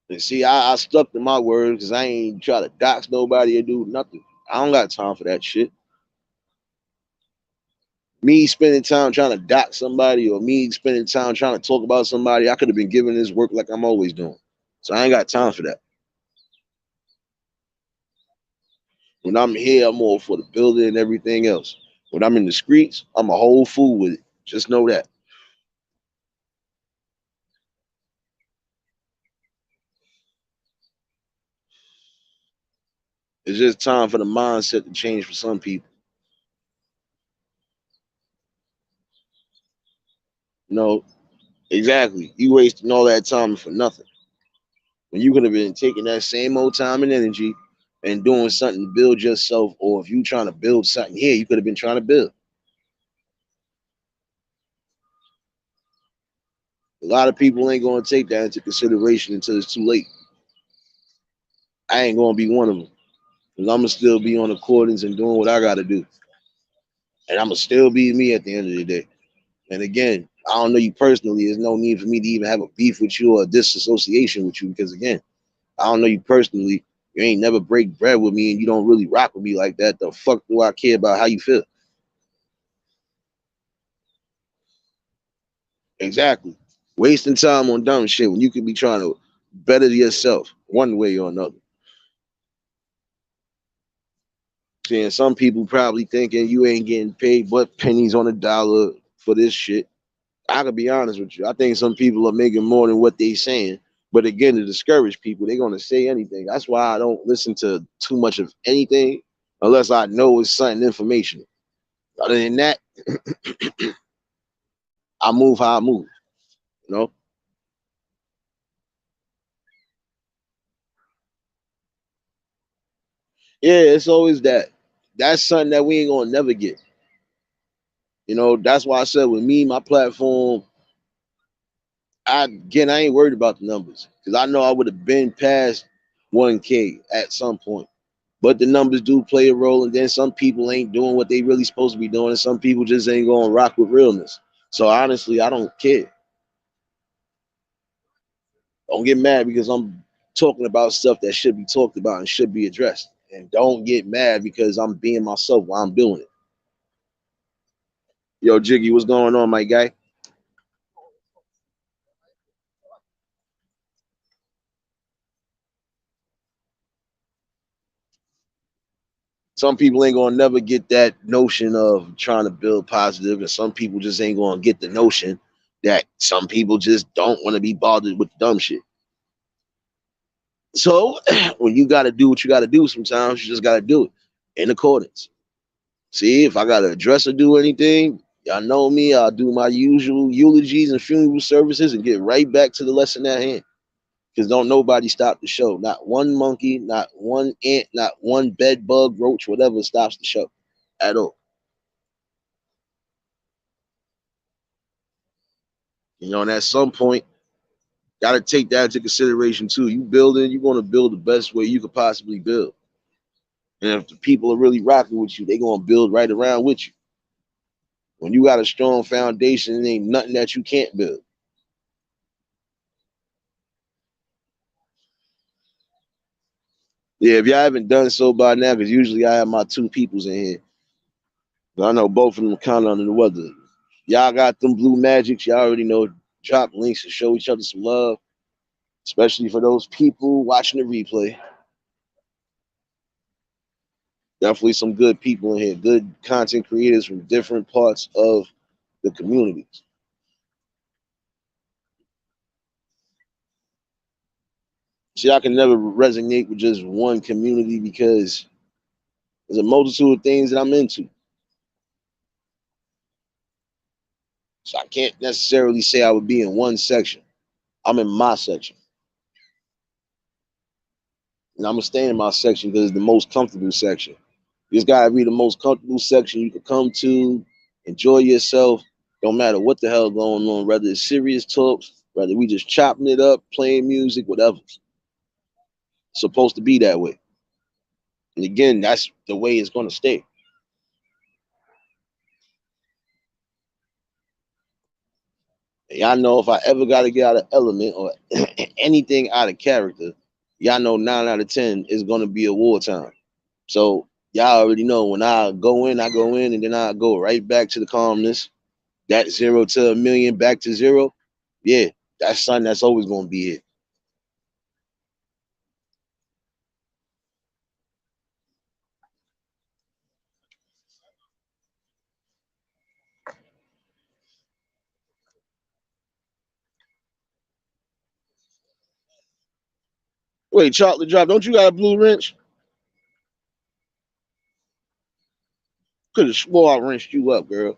And see, I stuck to my word because I ain't try to dox nobody or do nothing. I don't got time for that shit. Me spending time trying to dox somebody or me spending time trying to talk about somebody, I could have been giving this work like I'm always doing. So I ain't got time for that. When I'm here, I'm all for the building and everything else. When I'm in the streets, I'm a whole fool with it. Just know that. It's just time for the mindset to change for some people. You know, exactly. You wasting all that time for nothing. When you could have been taking that same old time and energy and doing something to build yourself, or if you trying to build something here, you could have been trying to build. A lot of people ain't going to take that into consideration until it's too late. I ain't going to be one of them. Because I'm going to still be on accordance and doing what I got to do. And I'm going to still be me at the end of the day. And again, I don't know you personally. There's no need for me to even have a beef with you or a disassociation with you. Because again, I don't know you personally. You ain't never break bread with me and you don't really rock with me like that. The fuck do I care about how you feel? Exactly. Wasting time on dumb shit when you could be trying to better yourself one way or another. Seeing some people probably thinking you ain't getting paid but pennies on a dollar for this shit. I could be honest with you. I think some people are making more than what they saying. But again, to discourage people, they're gonna say anything. That's why I don't listen to too much of anything unless I know it's something information. Other than that, I move how I move. You know? Yeah, it's always that. That's something that we ain't gonna never get. You know, that's why I said with me, my platform, I ain't worried about the numbers because I know I would have been past 1K at some point. But the numbers do play a role, and then some people ain't doing what they really supposed to be doing, and some people just ain't going to rock with realness. So honestly, I don't care. Don't get mad because I'm talking about stuff that should be talked about and should be addressed. And don't get mad because I'm being myself while I'm doing it. Yo, Jiggy, what's going on, my guy? Some people ain't gonna never get that notion of trying to build positive, and some people just ain't gonna get the notion that some people just don't want to be bothered with dumb shit. So when you got to do what you got to do, sometimes you just got to do it in accordance. See, if I got to address or do anything, y'all know me, I'll do my usual eulogies and funeral services and get right back to the lesson at hand. Because don't nobody stop the show. Not one monkey, not one ant, not one bed bug, roach, whatever stops the show at all. And at some point, got to take that into consideration too. You building, you're going to build the best way you could possibly build. And if the people are really rocking with you, they're going to build right around with you. When you got a strong foundation, there ain't nothing that you can't build. Yeah, if y'all haven't done so by now, because usually I have my two peoples in here. I know both of them kind of under the weather. Y'all got them blue magics. Y'all already know. Drop links and show each other some love, especially for those people watching the replay. Definitely some good people in here, good content creators from different parts of the communities. See, I can never resonate with just one community because there's a multitude of things that I'm into. So I can't necessarily say I would be in one section. I'm in my section. And I'm going to stay in my section because it's the most comfortable section. You just got to be the most comfortable section you can come to, enjoy yourself. Don't matter what the hell going on, whether it's serious talks, whether we just chopping it up, playing music, whatever. It's supposed to be that way. And again, that's the way it's going to stay. And y'all know if I ever got to get out of element or anything out of character, y'all know 9 out of 10 is going to be a wartime. So y'all already know when I go in, and then I go right back to the calmness. That 0 to a million, back to 0. Yeah, that's something that's always going to be it. Wait, chocolate drop, don't you got a blue wrench? Could have swore I wrenched you up, girl.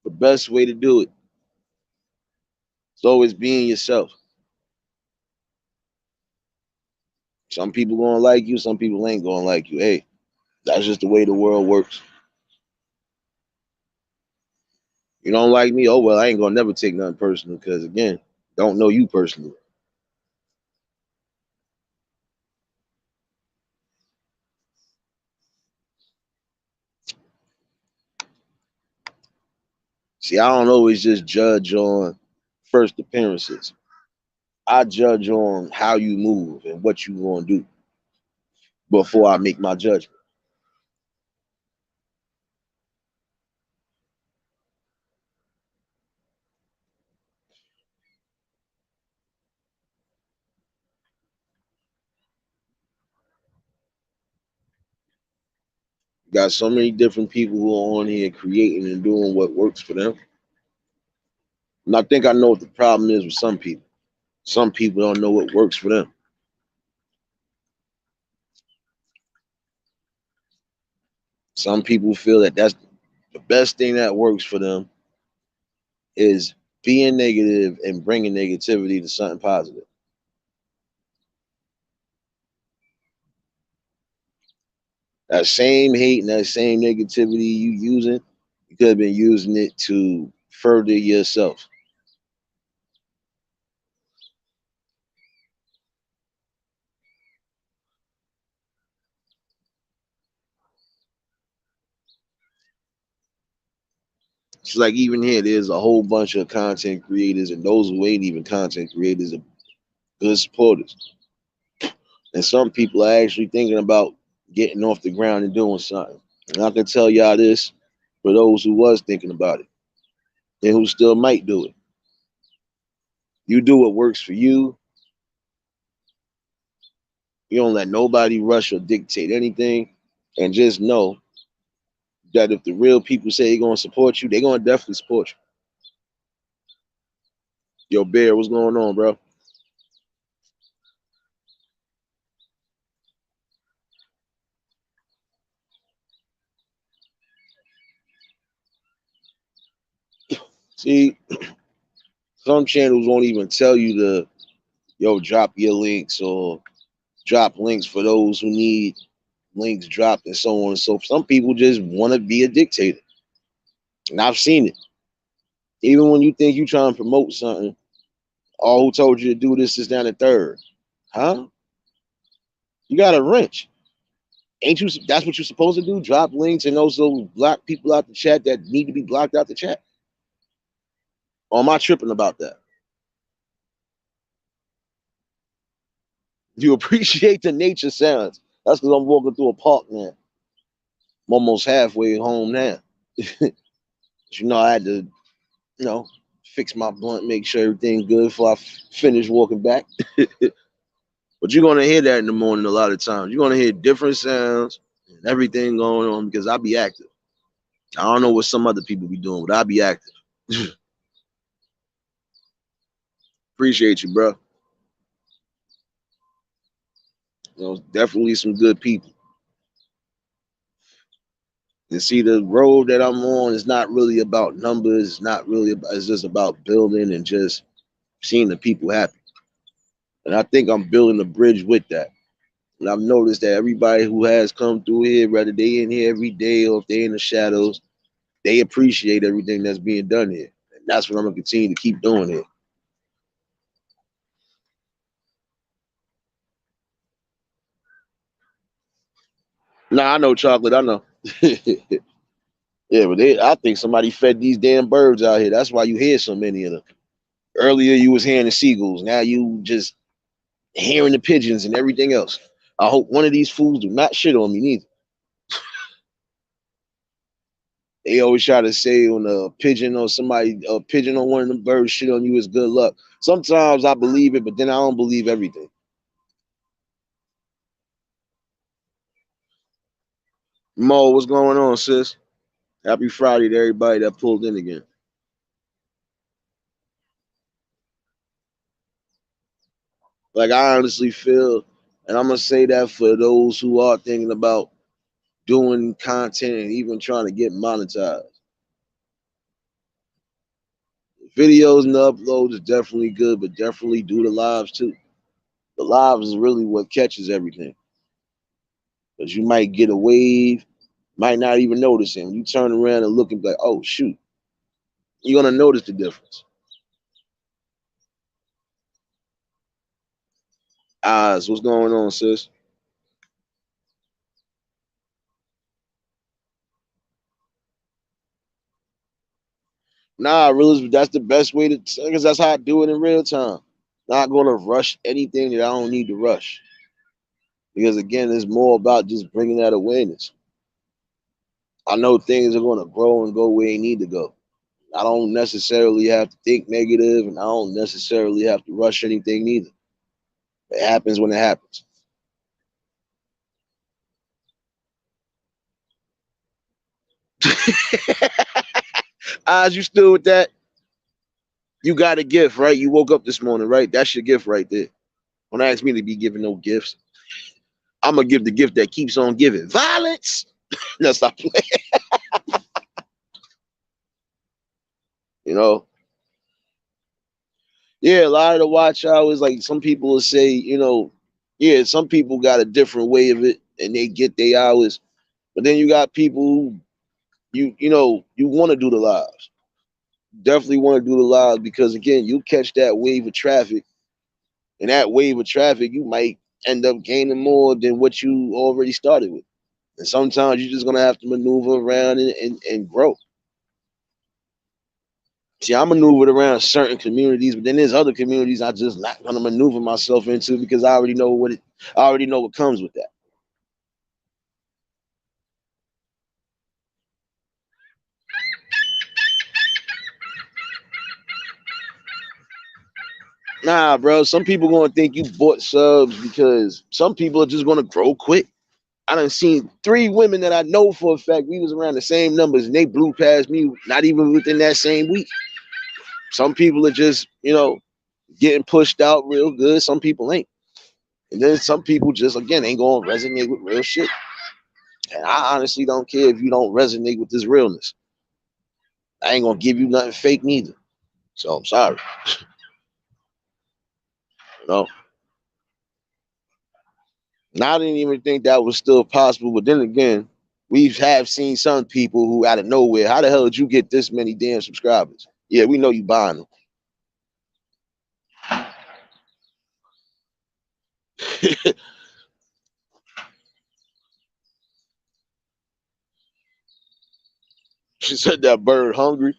The best way to do it is always being yourself. Some people gonna like you, some people ain't gonna like you. Hey, that's just the way the world works. You don't like me? Oh well, I ain't gonna never take nothing personal because again, don't know you personally. See, I don't always just judge on first appearances. I judge on how you move and what you gonna do before I make my judgment. You got so many different people who are on here creating and doing what works for them. And I think I know what the problem is with some people. Some people don't know what works for them. Some people feel that that's the best thing that works for them is being negative and bringing negativity to something positive. That same hate and that same negativity you using, you could have been using it to further yourself. It's like even here, there's a whole bunch of content creators, and those who ain't even content creators are good supporters. And some people are actually thinking about getting off the ground and doing something. And I can tell y'all this for those who was thinking about it and who still might do it. You do what works for you. You don't let nobody rush or dictate anything. And just know that if the real people say they're gonna support you, they're gonna definitely support you. Yo, Bear, what's going on, bro? See, some channels won't even tell you to drop your links or drop links for those who need links dropped and so on and so forth. Some people just want to be a dictator. And I've seen it. Even when you think you trying to promote something, all who told you to do this is down the third. Huh? You got a wrench. Ain't you? That's what you're supposed to do. Drop links and also block people out the chat that need to be blocked out the chat. Or am I tripping about that? You appreciate the nature sounds. That's because I'm walking through a park now. I'm almost halfway home now. You know, I had to, fix my blunt, make sure everything's good before I finish walking back. But you're gonna hear that in the morning a lot of times. You're gonna hear different sounds and everything going on because I be active. I don't know what some other people be doing, but I be active. Appreciate you, bro. Definitely some good people. And see, the road that I'm on is not really about numbers. It's not really about, it's just about building and just seeing the people happy. And I think I'm building a bridge with that. And I've noticed that everybody who has come through here, whether they in here every day or if they in the shadows, they appreciate everything that's being done here. And that's what I'm gonna continue to keep doing here. Nah, I know chocolate, I know. Yeah, but I think somebody fed these damn birds out here. That's why you hear so many of them. Earlier you was hearing the seagulls. Now you just hearing the pigeons and everything else. I hope one of these fools do not shit on me neither. They always try to say on a pigeon or somebody, a pigeon on one of them birds shit on you is good luck. Sometimes I believe it, but then I don't believe everything. Mo, what's going on, sis? Happy Friday to everybody that pulled in again. Like I honestly feel, and I'm gonna say that for those who are thinking about doing content and even trying to get monetized. Videos and the uploads is definitely good, but definitely do the lives too. The lives is really what catches everything. Because you might get a wave, might not even notice it. When you turn around and look and be like, oh shoot, you're gonna notice the difference. Eyes, what's going on, sis? Nah, really, that's the best way to, because that's how I do it in real time. Not gonna rush anything that I don't need to rush. Because again, it's more about just bringing that awareness. I know things are gonna grow and go where they need to go. I don't necessarily have to think negative, and I don't necessarily have to rush anything neither. It happens when it happens. Eyes, you still with that? You got a gift, right? You woke up this morning, right? That's your gift right there. Don't ask me to be giving no gifts. I'm gonna give the gift that keeps on giving. Violence. Let's stop playing. You know. Yeah, a lot of the watch hours, like some people will say, yeah, some people got a different way of it and they get their hours. But then you got people who you want to do the lives. Definitely want to do the lives because again, you catch that wave of traffic, and that wave of traffic, you might end up gaining more than what you already started with. And sometimes you're just gonna have to maneuver around and grow. See, I maneuvered around certain communities, but then there's other communities I just not gonna maneuver myself into because I already know what comes with that. Nah, bro. Some people gonna think you bought subs because some people are just gonna grow quick. I done seen 3 women that I know for a fact we was around the same numbers and they blew past me not even within that same week. Some people are just, getting pushed out real good. Some people ain't. And then some people just, again, ain't gonna resonate with real shit. And I honestly don't care if you don't resonate with this realness. I ain't gonna give you nothing fake neither. So I'm sorry. You know. And I didn't even think that was still possible. But then again, we have seen some people who out of nowhere, how the hell did you get this many damn subscribers? Yeah, we know you buying them. She said that bird hungry.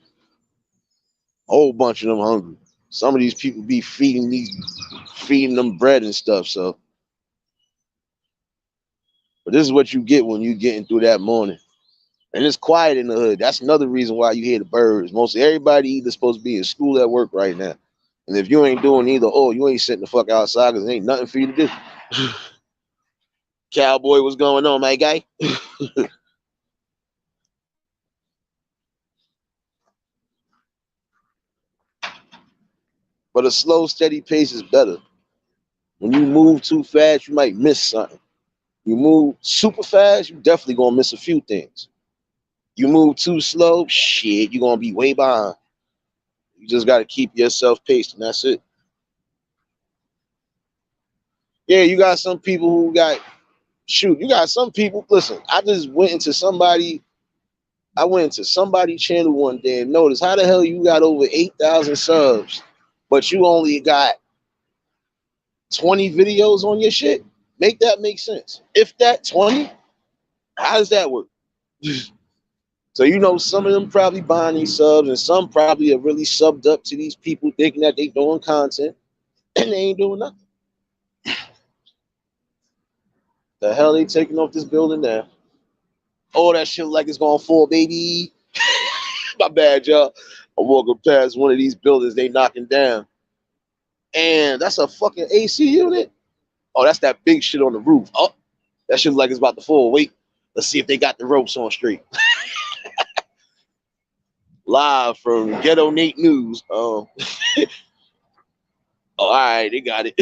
A whole bunch of them hungry. Some of these people be feeding them bread and stuff. So, but this is what you get when you getting through that morning. And it's quiet in the hood. That's another reason why you hear the birds. Mostly everybody either supposed to be in school at work right now. And if you ain't doing either, you ain't sitting the fuck outside because there ain't nothing for you to do. Cowboy, what's going on, my guy? But a slow, steady pace is better. When you move too fast, you might miss something. You move super fast, you definitely gonna miss a few things. You move too slow, shit, you're gonna be way behind. You just gotta keep yourself paced, and that's it. Yeah, you got some people who got you got some people. Listen, I went into somebody's channel one day and noticed how the hell you got over 8,000 subs, but you only got 20 videos on your shit. Make that make sense. If that 20, how does that work? So some of them probably buying these subs, and some probably are really subbed up to these people thinking that they doing content, and they ain't doing nothing. The hell they taking off this building now? Oh, that shit like it's gonna fall, baby. My bad, y'all. I'm walking past one of these buildings they knocking down, and that's a fucking AC unit. Oh, that's that big shit on the roof. Oh, that shit like it's about to fall. Wait, let's see if they got the ropes on straight. Live from Ghetto Nate News. All right, they got it.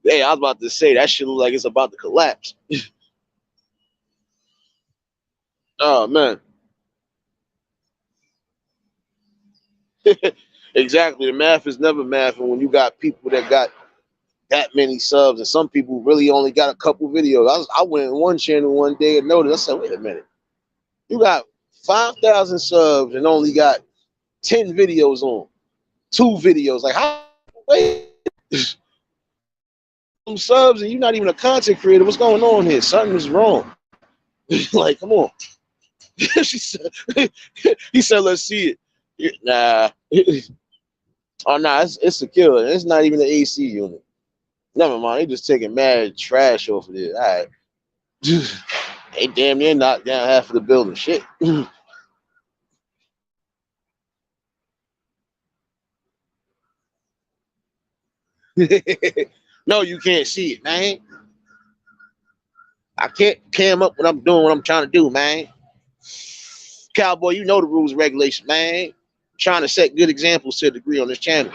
Hey, I was about to say that shit look like it's about to collapse. Oh man. Exactly. The math is never math, and when you got people that got that many subs, and some people really only got a couple videos. I went in one channel one day and noticed. I said, "Wait a minute, you got 5,000 subs and only got 10 videos on 2 videos. Like how? Wait, some subs and you're not even a content creator. What's going on here? Something's wrong. Like, come on." She said, he said, "Let's see it." Nah. Oh, nah, it's secure. It's not even the AC unit. Never mind. They just taking mad trash off of it. All right. They damn near knocked down half of the building. Shit. No, you can't see it, man. I can't cam up when I'm doing what I'm trying to do, man. Cowboy, you know the rules and regulations, man. I'm trying to set good examples to a degree on this channel.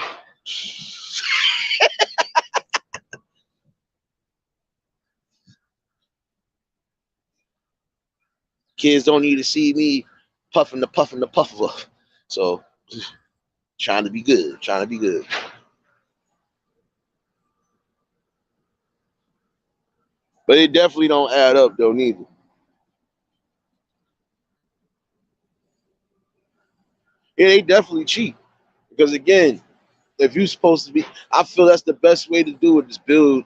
Kids don't need to see me puffing the puffer. So trying to be good, trying to be good. But it definitely don't add up though, neither. Yeah, they definitely cheap. Because again, if you're supposed to be, I feel that's the best way to do it is build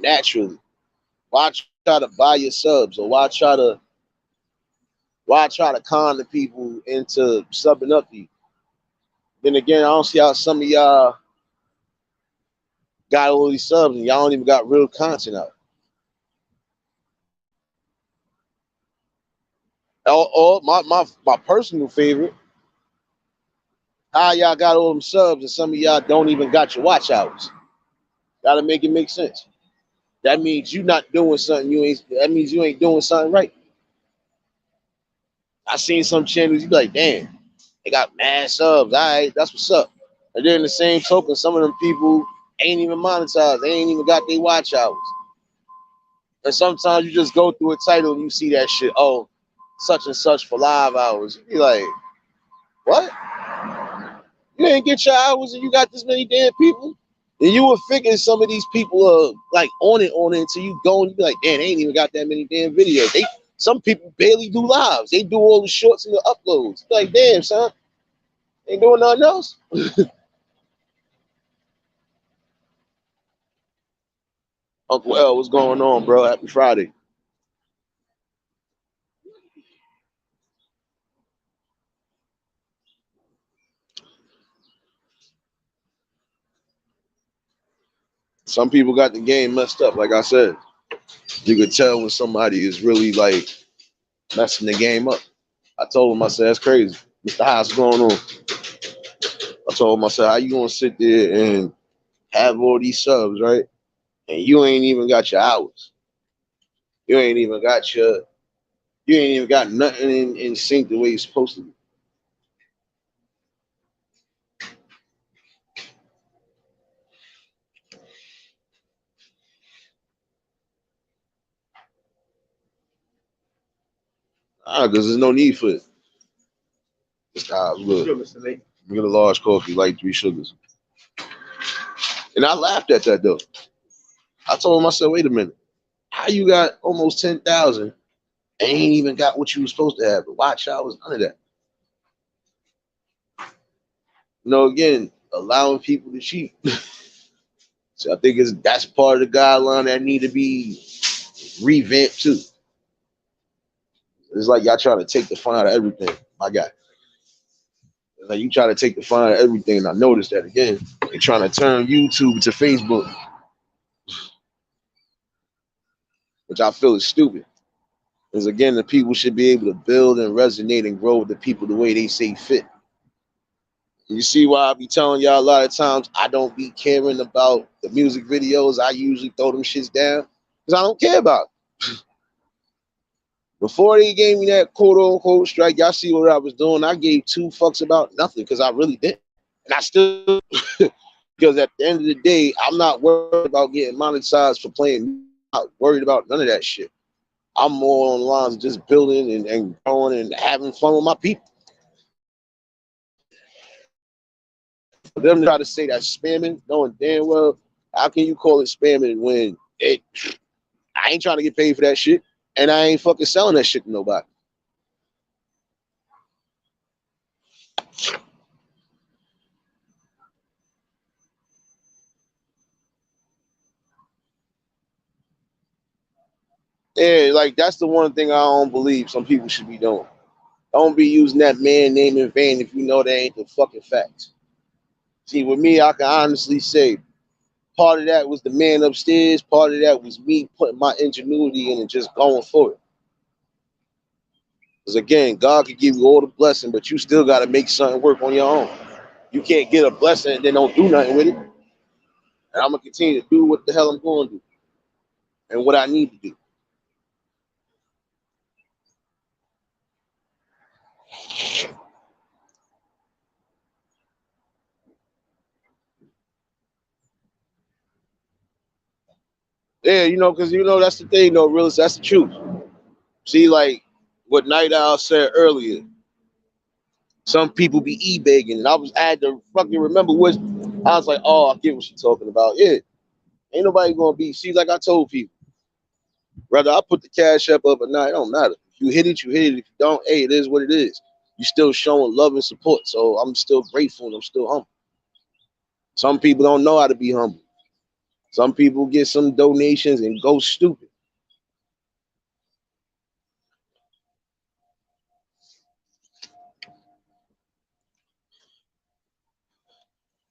naturally. Why try to buy your subs, or why try to con the people into subbing up to you? Then again, I don't see how some of y'all got all these subs and y'all don't even got real content out. Or my personal favorite, How y'all got all them subs and some of y'all don't even got your watch hours? Gotta make it make sense. That means you not doing something you ain't. That means you ain't doing something right. I seen some channels. You be like, damn, they got mad subs. All right, that's what's up. And then the same token, some of them people ain't even monetized. They ain't even got their watch hours. And sometimes you just go through a title and you see that shit. Oh, such and such for live hours. You be like, what? You ain't get your hours and you got this many damn people? And you would figure some of these people are like on it until you go and you be like, damn, they ain't even got that many damn videos. Some people barely do lives. They do all the shorts and the uploads. Like, damn, son, ain't doing nothing else. Uncle L, what's going on, bro? Happy Friday. Some people got the game messed up. Like I said, you could tell when somebody is really like messing the game up. I told him, I said, that's crazy. Mr. House, what's going on? I told him, I said, how you gonna sit there and have all these subs, right? And you ain't even got your hours. You ain't even got nothing in sync the way it's supposed to be. Because there's no need for it. Mr. House, look. Get a large coffee, like 3 sugars. And I laughed at that though. I told him, I said, wait a minute. How you got almost 10,000 and ain't even got what you were supposed to have? The watch hours, none of that. Again, allowing people to cheat. So I think that's part of the guideline that need to be revamped too. It's like y'all trying to take the fun out of everything, my guy. It's like you try to take the fun out of everything, and I noticed that again. They're trying to turn YouTube to Facebook, which I feel is stupid. Because again, the people should be able to build and resonate and grow with the people the way they say fit. You see why I be telling y'all a lot of times I don't be caring about the music videos. I usually throw them shits down because I don't care about it. Before they gave me that quote unquote strike, y'all see what I was doing. I gave 2 fucks about nothing because I really didn't. And I still, because at the end of the day, I'm not worried about getting monetized for playing. I'm not worried about none of that shit. I'm more on the lines of just building and growing and having fun with my people. For them to try to say that's spamming, knowing damn well, how can you call it spamming when I ain't trying to get paid for that shit and I ain't fucking selling that shit to nobody. Yeah, like that's the one thing I don't believe some people should be doing. Don't be using that man name in vain if you know that ain't the fucking facts. See, with me, I can honestly say part of that was the man upstairs. Part of that was me putting my ingenuity in and just going for it. Because again, God could give you all the blessing, but you still got to make something work on your own. You can't get a blessing and then don't do nothing with it. And I'm going to continue to do what the hell I'm going to do and what I need to do. Yeah, because that's the thing, though, realist. That's the truth. See, like what Night Owl said earlier, some people be e-begging, and I had to fucking remember what I was like. Oh, I get what she's talking about. Yeah, ain't nobody gonna be. See, like I told people, whether I put the cash up or not, it don't matter. If you hit it, you hit it. If you don't, hey, it is what it is. You still showing love and support, so I'm still grateful and I'm still humble. Some people don't know how to be humble. Some people get some donations and go stupid.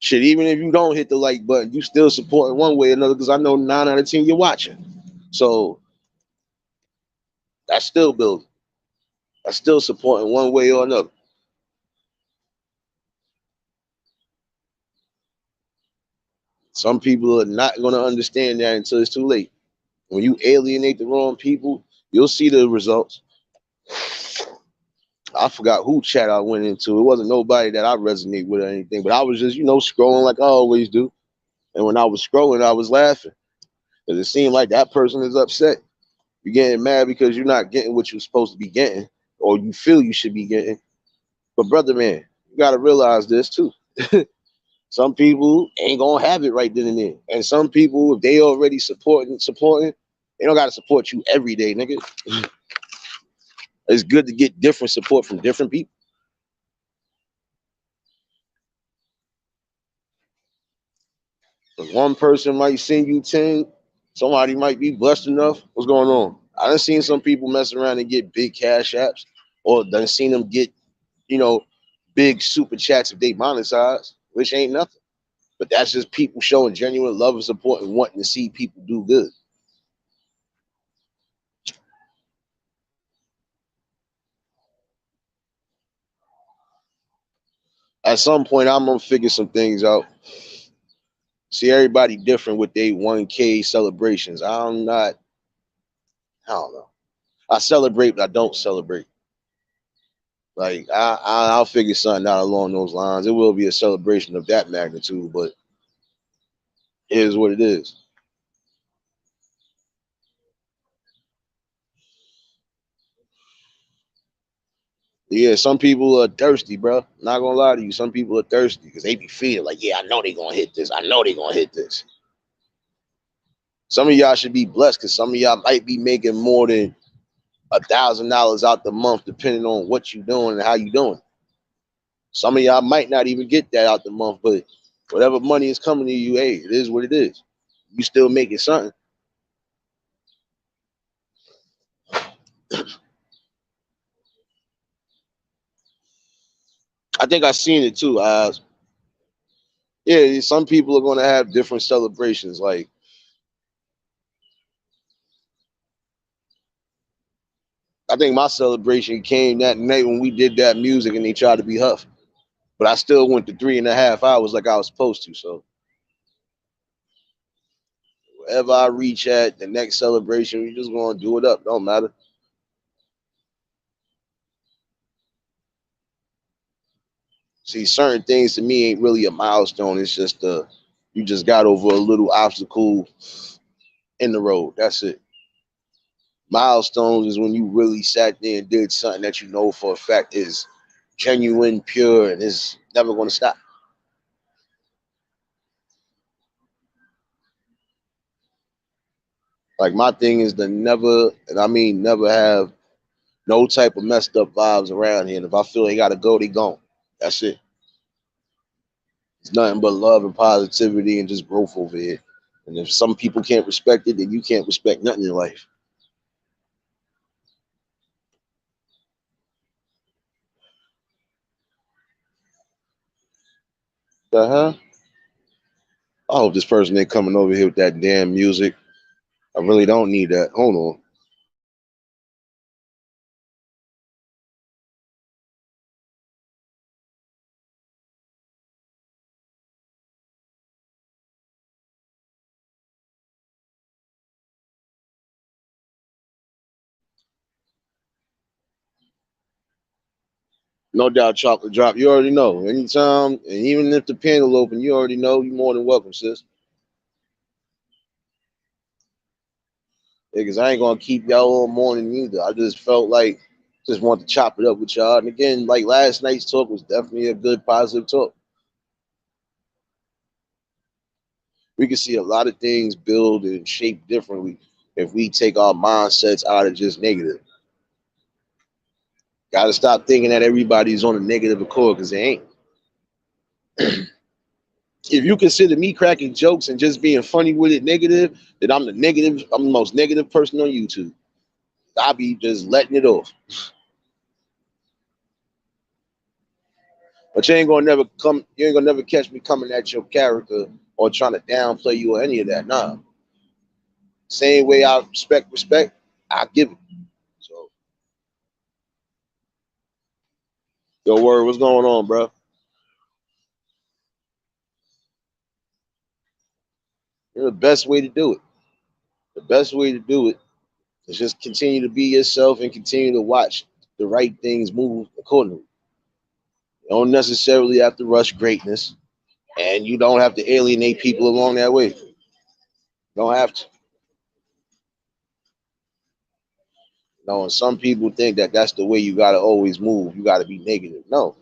Shit, even if you don't hit the like button, you still support in one way or another because I know 9 out of 10 you're watching. So that's still building. That's still supporting one way or another. Some people are not going to understand that until it's too late. When you alienate the wrong people, you'll see the results. I forgot who chat I went into. It wasn't nobody that I resonate with or anything, but I was just, scrolling like I always do. And when I was scrolling, I was laughing because it seemed like that person is upset. You're getting mad because you're not getting what you're supposed to be getting or you feel you should be getting. But brother, man, you got to realize this too. Some people ain't gonna have it right then and there, and some people, if they already supporting, they don't gotta support you every day, nigga. It's good to get different support from different people. Because one person might send you 10, somebody might be blessed enough. What's going on? I done seen some people mess around and get big cash apps, or done seen them get, you know, big super chats if they monetize, which ain't nothing. But that's just people showing genuine love and support and wanting to see people do good. At some point, I'm gonna figure some things out. See, everybody different with their 1K celebrations. I don't know. I celebrate, but I don't celebrate. Like I'll figure something out along those lines. It will be a celebration of that magnitude, but it is what it is. Yeah, some people are thirsty, bro. Not gonna lie to you. Some people are thirsty because they be feeling like, yeah, I know they gonna hit this. I know they gonna hit this. Some of y'all should be blessed because some of y'all might be making more than $1,000 out the month, depending on what you doing and how you doing. Some of y'all might not even get that out the month, but whatever money is coming to you, hey, it is what it is. You still making something. I think I seen it too. Yeah, some people are gonna have different celebrations. Like I think my celebration came that night when we did that music and they tried to be Huff, but I still went to 3.5 hours like I was supposed to. So wherever I reach at the next celebration, we just gonna do it up. Don't matter. See, certain things to me ain't really a milestone. It's just you just got over a little obstacle in the road. That's it. Milestones is when you really sat there and did something that you know for a fact is genuine, pure, and is never going to stop. Like my thing is to never, and I mean never have no type of messed up vibes around here. And if I feel they gotta go, they gone. That's it. It's nothing but love and positivity and just growth over here. And if some people can't respect it, then you can't respect nothing in life. The hell? I hope this person ain't coming over here with that damn music. I really don't need that. Hold on. No doubt, chocolate drop. You already know. Anytime, and even if the panel open, you already know. You're more than welcome, sis. Because I ain't gonna keep y'all all morning either. I just felt like just want to chop it up with y'all. And again, like last night's talk was definitely a good positive talk. We can see a lot of things build and shape differently if we take our mindsets out of just negative. Got to stop thinking that everybody's on a negative accord because they ain't. If you consider me cracking jokes and just being funny with it negative, then I'm the most negative person on YouTube. I be just letting it off. But you ain't gonna never catch me coming at your character or trying to downplay you or any of that. Nah. Same way I respect, I give it. So yo word, what's going on, bro? The best way to do it. The best way to do it is just continue to be yourself and continue to watch the right things move accordingly. You don't necessarily have to rush greatness, and you don't have to alienate people along that way. You don't have to. No, and some people think that that's the way you gotta always move. You gotta be negative. No,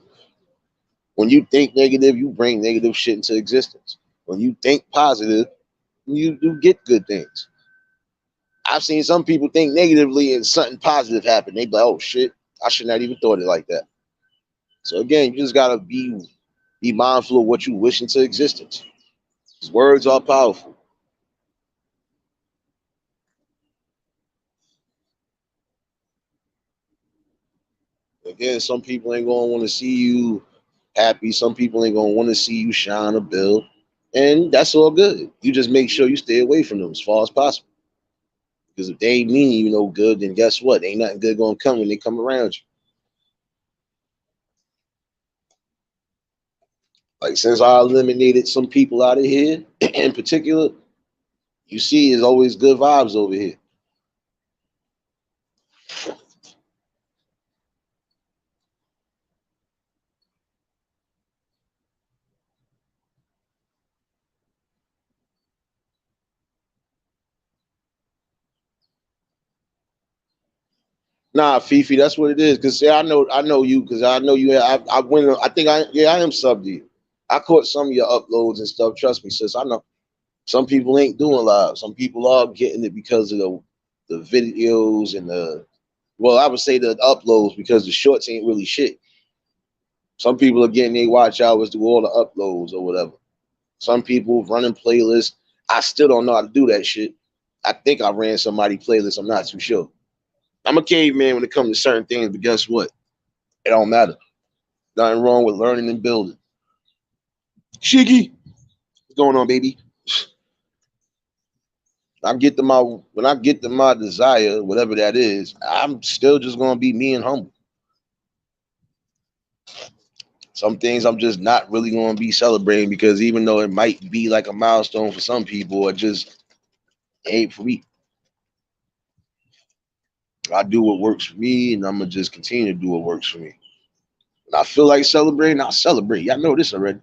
when you think negative, you bring negative shit into existence. When you think positive, you do get good things. I've seen some people think negatively and something positive happen. They be like, "Oh shit, I should not even thought it like that." So again, you just gotta be mindful of what you wish into existence. 'Cause words are powerful. Again, some people ain't gonna want to see you happy. Some people ain't gonna want to see you shine or build, and that's all good. You just make sure you stay away from them as far as possible. Because if they ain't mean you no good, then guess what? Ain't nothing good gonna come when they come around you. Like since I eliminated some people out of here, in particular, you see, there's always good vibes over here. Nah, Fifi, that's what it is. Cause see, I know you. Cause I know you. I went. I think I am sub to you. I caught some of your uploads and stuff. Trust me, sis. I know some people ain't doing live. Some people are getting it because of the videos and the. Well, I would say the uploads because the shorts ain't really shit. Some people are getting their watch hours do all the uploads or whatever. Some people running playlists. I still don't know how to do that shit. I think I ran somebody playlist. I'm not too sure. I'm a caveman when it comes to certain things, but guess what? It don't matter. Nothing wrong with learning and building. Shiggy, what's going on, baby? I get to my when I get to my desire, whatever that is, I'm still just gonna be me and humble. Some things I'm just not really gonna be celebrating because even though it might be like a milestone for some people, it just ain't for me. I do what works for me, and I'm gonna just continue to do what works for me. And I feel like celebrating, I'll celebrate. Y'all know this already.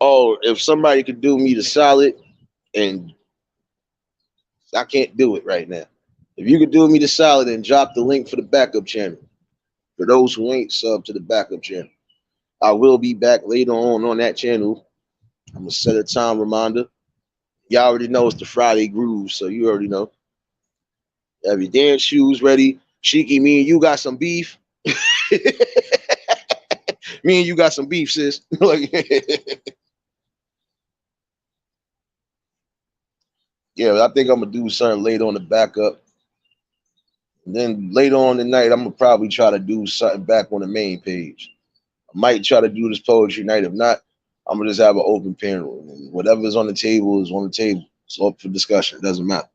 Oh, if somebody could do me the solid, and I can't do it right now. If you could do me the solid and drop the link for the backup channel, for those who ain't sub to the backup channel, I will be back later on that channel. I'm gonna set a time reminder. Y'all already know it's the Friday groove, so you already know. Have your dance shoes ready. Shiki, me and you got some beef. Me and you got some beef, sis. Yeah, I think I'm gonna do something later on the backup. And then later on tonight, I'm gonna probably try to do something back on the main page. I might try to do this poetry night. If not, I'm gonna just have an open panel. And whatever's on the table is on the table. It's up for discussion. It doesn't matter.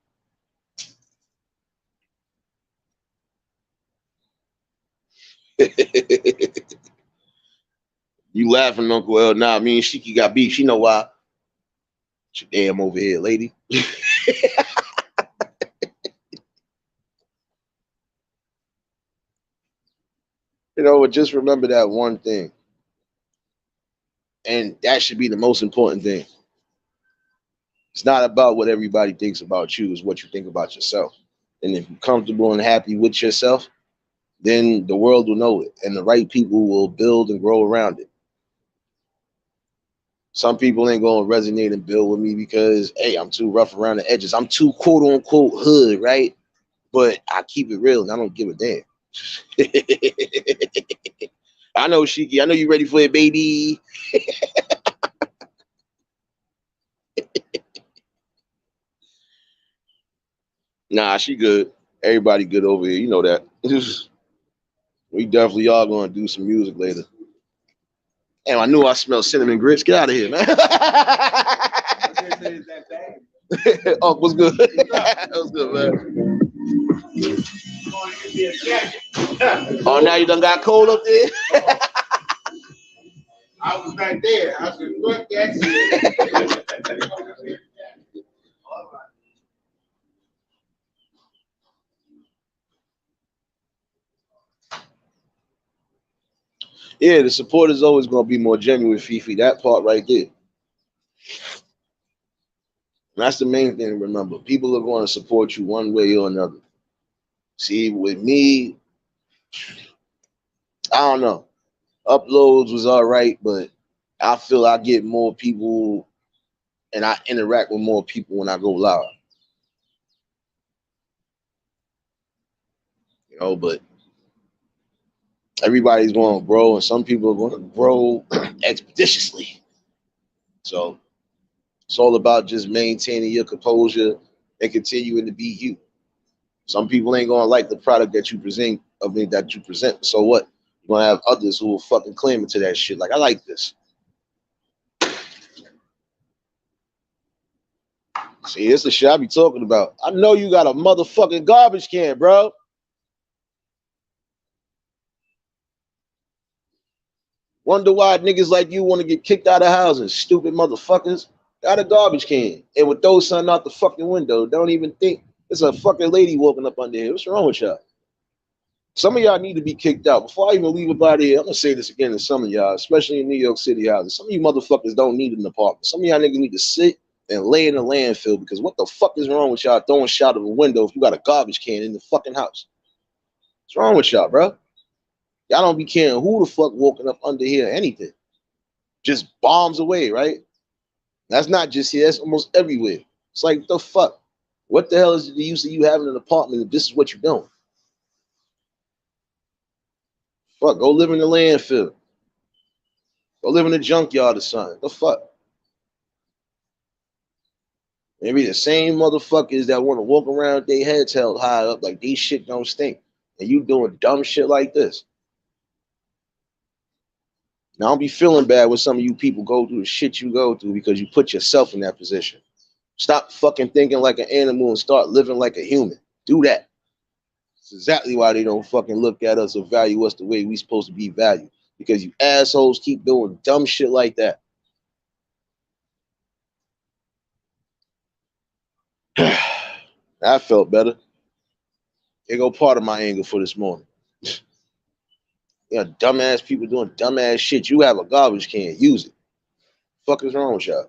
You laughing, Uncle L? Nah, me and Shiki got beef. She know why. She damn over here, lady. But just remember that one thing. And that should be the most important thing. It's not about what everybody thinks about you, it's what you think about yourself. And if you're comfortable and happy with yourself, then the world will know it. And the right people will build and grow around it. Some people ain't gonna resonate and build with me because, hey, I'm too rough around the edges. I'm too quote unquote hood, right? But I keep it real and I don't give a damn. I know, Shiki. I know you ready for it, baby. Nah, she good. Everybody good over here. You know that. We definitely are gonna do some music later. Damn, I knew I smelled cinnamon grits. Get out of here, man. Oh, what's good? What's good, man? Oh, now you done got cold up there? I was right there. I said, fuck that shit. Yeah, the support is always going to be more genuine, Fifi. That part right there. And that's the main thing to remember. People are going to support you one way or another. See, with me, I don't know. Uploads was all right, but I feel I get more people and I interact with more people when I go live. You know, but everybody's going to grow, and some people are going to grow expeditiously. So it's all about just maintaining your composure and continuing to be you. Some people ain't gonna like the product that you present. I mean, that you present. So what? You're gonna have others who will fucking claim into that shit. Like, I like this. See, it's the shit I be talking about. I know you got a motherfucking garbage can, bro. Wonder why niggas like you want to get kicked out of houses, stupid motherfuckers. Got a garbage can and would throw something out the fucking window. Don't even think it's a fucking lady walking up under here. What's wrong with y'all? Some of y'all need to be kicked out. Before I even leave about here, I'm gonna say this again to some of y'all, especially in New York City houses. Some of you motherfuckers don't need an apartment. Some of y'all niggas need to sit and lay in the landfill because what the fuck is wrong with y'all throwing shit out of a window if you got a garbage can in the fucking house? What's wrong with y'all, bro? Y'all don't be caring who the fuck walking up under here or anything. Just bombs away, right? That's not just here, that's almost everywhere. It's like, the fuck? What the hell is the use of you having an apartment if this is what you're doing? Fuck, go live in the landfill. Go live in the junkyard or something. The fuck? Maybe the same motherfuckers that want to walk around with their heads held high up like these shit don't stink. And you doing dumb shit like this. Now, I'll be feeling bad when some of you people go through the shit you go through because you put yourself in that position. Stop fucking thinking like an animal and start living like a human. Do that. It's exactly why they don't fucking look at us or value us the way we supposed to be valued. Because you assholes keep doing dumb shit like that. I felt better. Here go part of my anger for this morning. You got dumbass people doing dumbass shit. You have a garbage can. Use it. Fuck is wrong with y'all?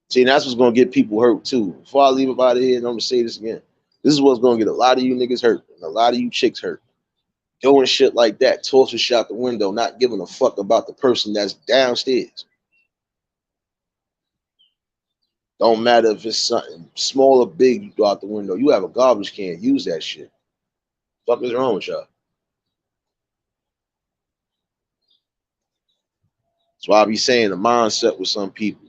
See, that's what's gonna get people hurt too. Before I leave about it here, and I'm gonna say this again. This is what's gonna get a lot of you niggas hurt and a lot of you chicks hurt. Doing shit like that, tossing shit out the window, not giving a fuck about the person that's downstairs. Don't matter if it's something small or big, you throw out the window. You have a garbage can, use that shit. Fuck is wrong with y'all? That's why I be saying the mindset with some people.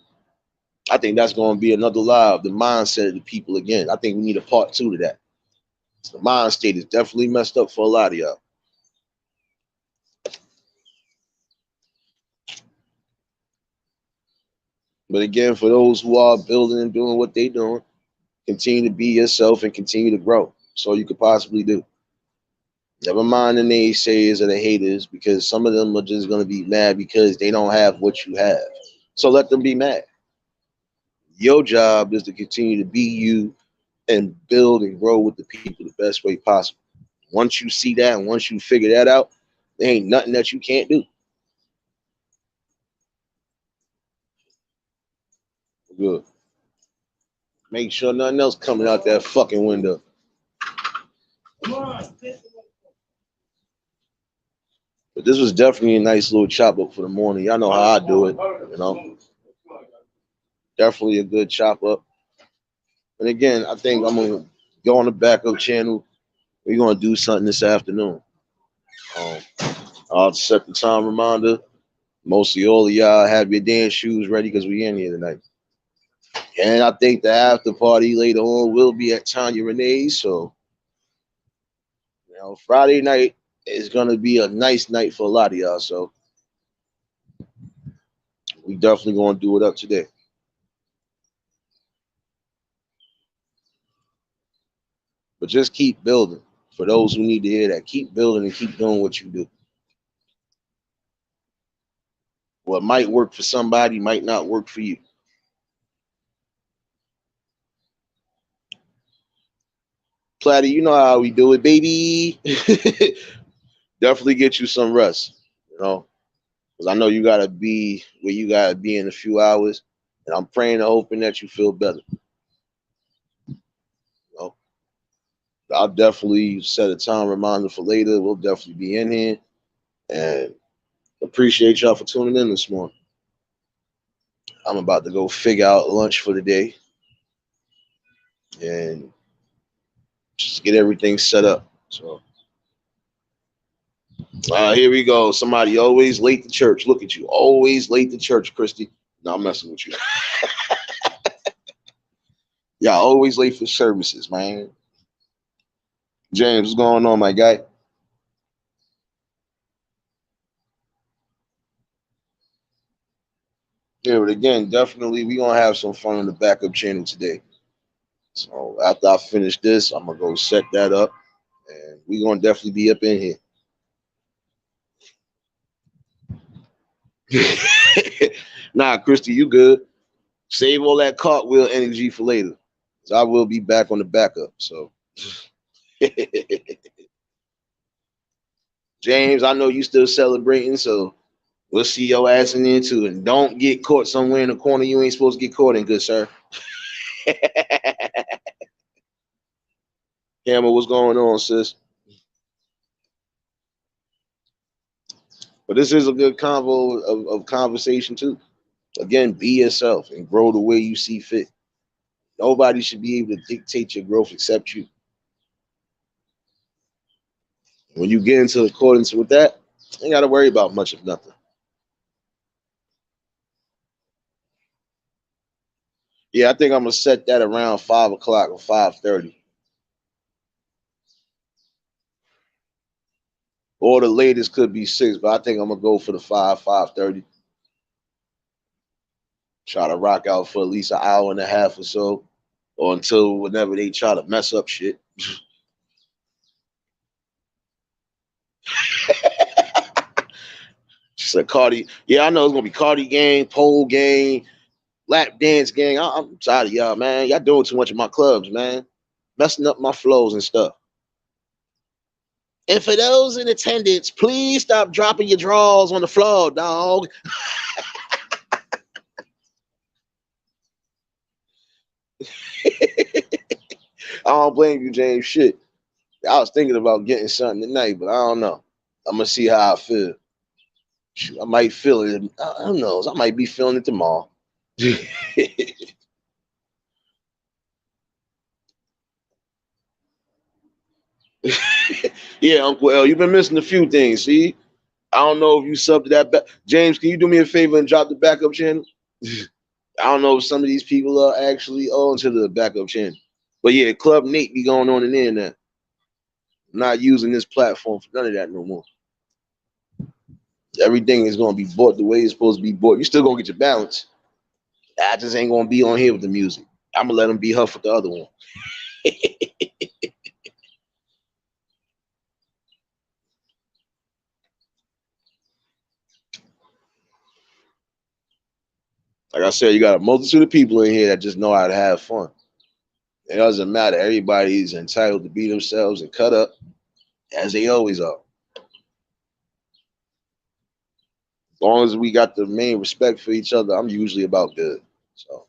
I think that's going to be another live, the mindset of the people again. I think we need a part 2 to that. The mind state is definitely messed up for a lot of y'all. But again, for those who are building and doing what they're doing, continue to be yourself and continue to grow. That's all you could possibly do. Never mind the naysayers or the haters, because some of them are just going to be mad because they don't have what you have. So let them be mad. Your job is to continue to be you and build and grow with the people the best way possible. Once you see that and once you figure that out, there ain't nothing that you can't do. Good. Make sure nothing else coming out that fucking window. But this was definitely a nice little chop up for the morning. Y'all know how I do it, you know. Definitely a good chop up. And again, I think I'm gonna go on the backup channel. We're gonna do something this afternoon. Um, I'll set the time reminder. Mostly all of y'all have your dance shoes ready because we in here tonight. And I think the after party later on will be at Tanya Renee's. So, you know, Friday night is gonna be a nice night for a lot of y'all. So we definitely gonna do it up today. But just keep building. For those who need to hear that, keep building and keep doing what you do. What might work for somebody might not work for you. Platter, you know how we do it, baby. Definitely get you some rest, you know, because I know you gotta be where you gotta be in a few hours, and I'm praying and hoping that you feel better. You know, I'll definitely set a time reminder for later. We'll definitely be in here, and appreciate y'all for tuning in this morning. I'm about to go figure out lunch for the day and just get everything set up. So here we go. Somebody always late to church. Look at you, always late to church, Christy. No, I'm messing with you. Y'all always late for services, man. James, what's going on, my guy? Yeah, but again, definitely we gonna have some fun on the backup channel today. So after I finish this, I'm gonna go set that up, and we gonna definitely be up in here. Nah, Christy, you good? Save all that cartwheel energy for later. 'Cause I will be back on the backup. So, James, I know you still celebrating, so we'll see your ass in there too. And don't get caught somewhere in the corner you ain't supposed to get caught in, good sir. Hammer, what's going on, sis? But this is a good convo of conversation too. Again, be yourself and grow the way you see fit. Nobody should be able to dictate your growth except you. When you get into accordance with that, you ain't got to worry about much of nothing. Yeah, I think I'm gonna set that around 5 o'clock or 5:30, or the latest could be 6. But I think I'm gonna go for the 5:30. Try to rock out for at least an hour and a half or so, or until whenever they try to mess up shit. She said, "Cardi, yeah, I know it's gonna be Cardi gang, pole gang, lap dance gang. I'm tired of y'all, man. Y'all doing too much in my clubs, man. Messing up my flows and stuff. And for those in attendance, please stop dropping your drawers on the floor, dog." I don't blame you, James. Shit. I was thinking about getting something tonight, but I don't know. I'm gonna see how I feel. Shoot, I might feel it. Who knows? I might be feeling it tomorrow. Yeah, Uncle L, you've been missing a few things. See, I don't know if you subbed to that. James, can you do me a favor and drop the backup channel? I don't know if some of these people are actually on to the backup channel. But yeah, Club Nate be going on in there now. I'm not using this platform for none of that no more. Everything is gonna be bought the way it's supposed to be bought. You still gonna get your balance. I just ain't gonna be on here with the music. I'm gonna let them be Huff with the other one. Like I said, you got a multitude of people in here that just know how to have fun. It doesn't matter. Everybody's entitled to be themselves and cut up as they always are. As long as we got the main respect for each other, I'm usually about good. So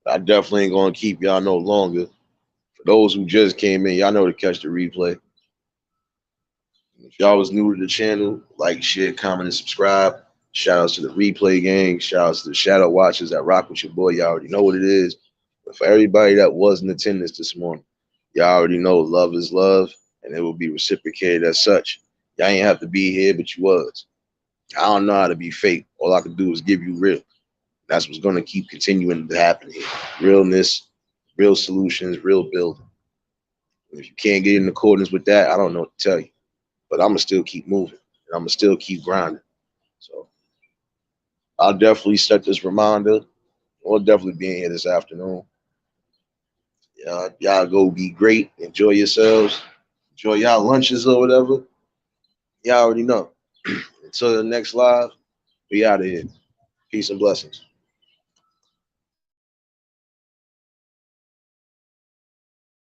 I definitely ain't gonna keep y'all no longer. For those who just came in, y'all know to catch the replay. If y'all was new to the channel, like, share, comment, and subscribe. Shout outs to the replay gang. Shout outs to the shadow watchers that rock with your boy. Y'all already know what it is. But for everybody that was in attendance this morning, y'all already know love is love, and it will be reciprocated as such. Y'all ain't have to be here, but you was. I don't know how to be fake. All I can do is give you real. That's what's going to keep continuing to happen here. Realness, real solutions, real building. If you can't get in accordance with that, I don't know what to tell you. But I'm going to still keep moving. And I'm going to still keep grinding. So I'll definitely set this reminder. We'll definitely be in here this afternoon. Y'all go be great. Enjoy yourselves. Enjoy y'all lunches or whatever. Y'all already know. Until the next live, we out of here. Peace and blessings.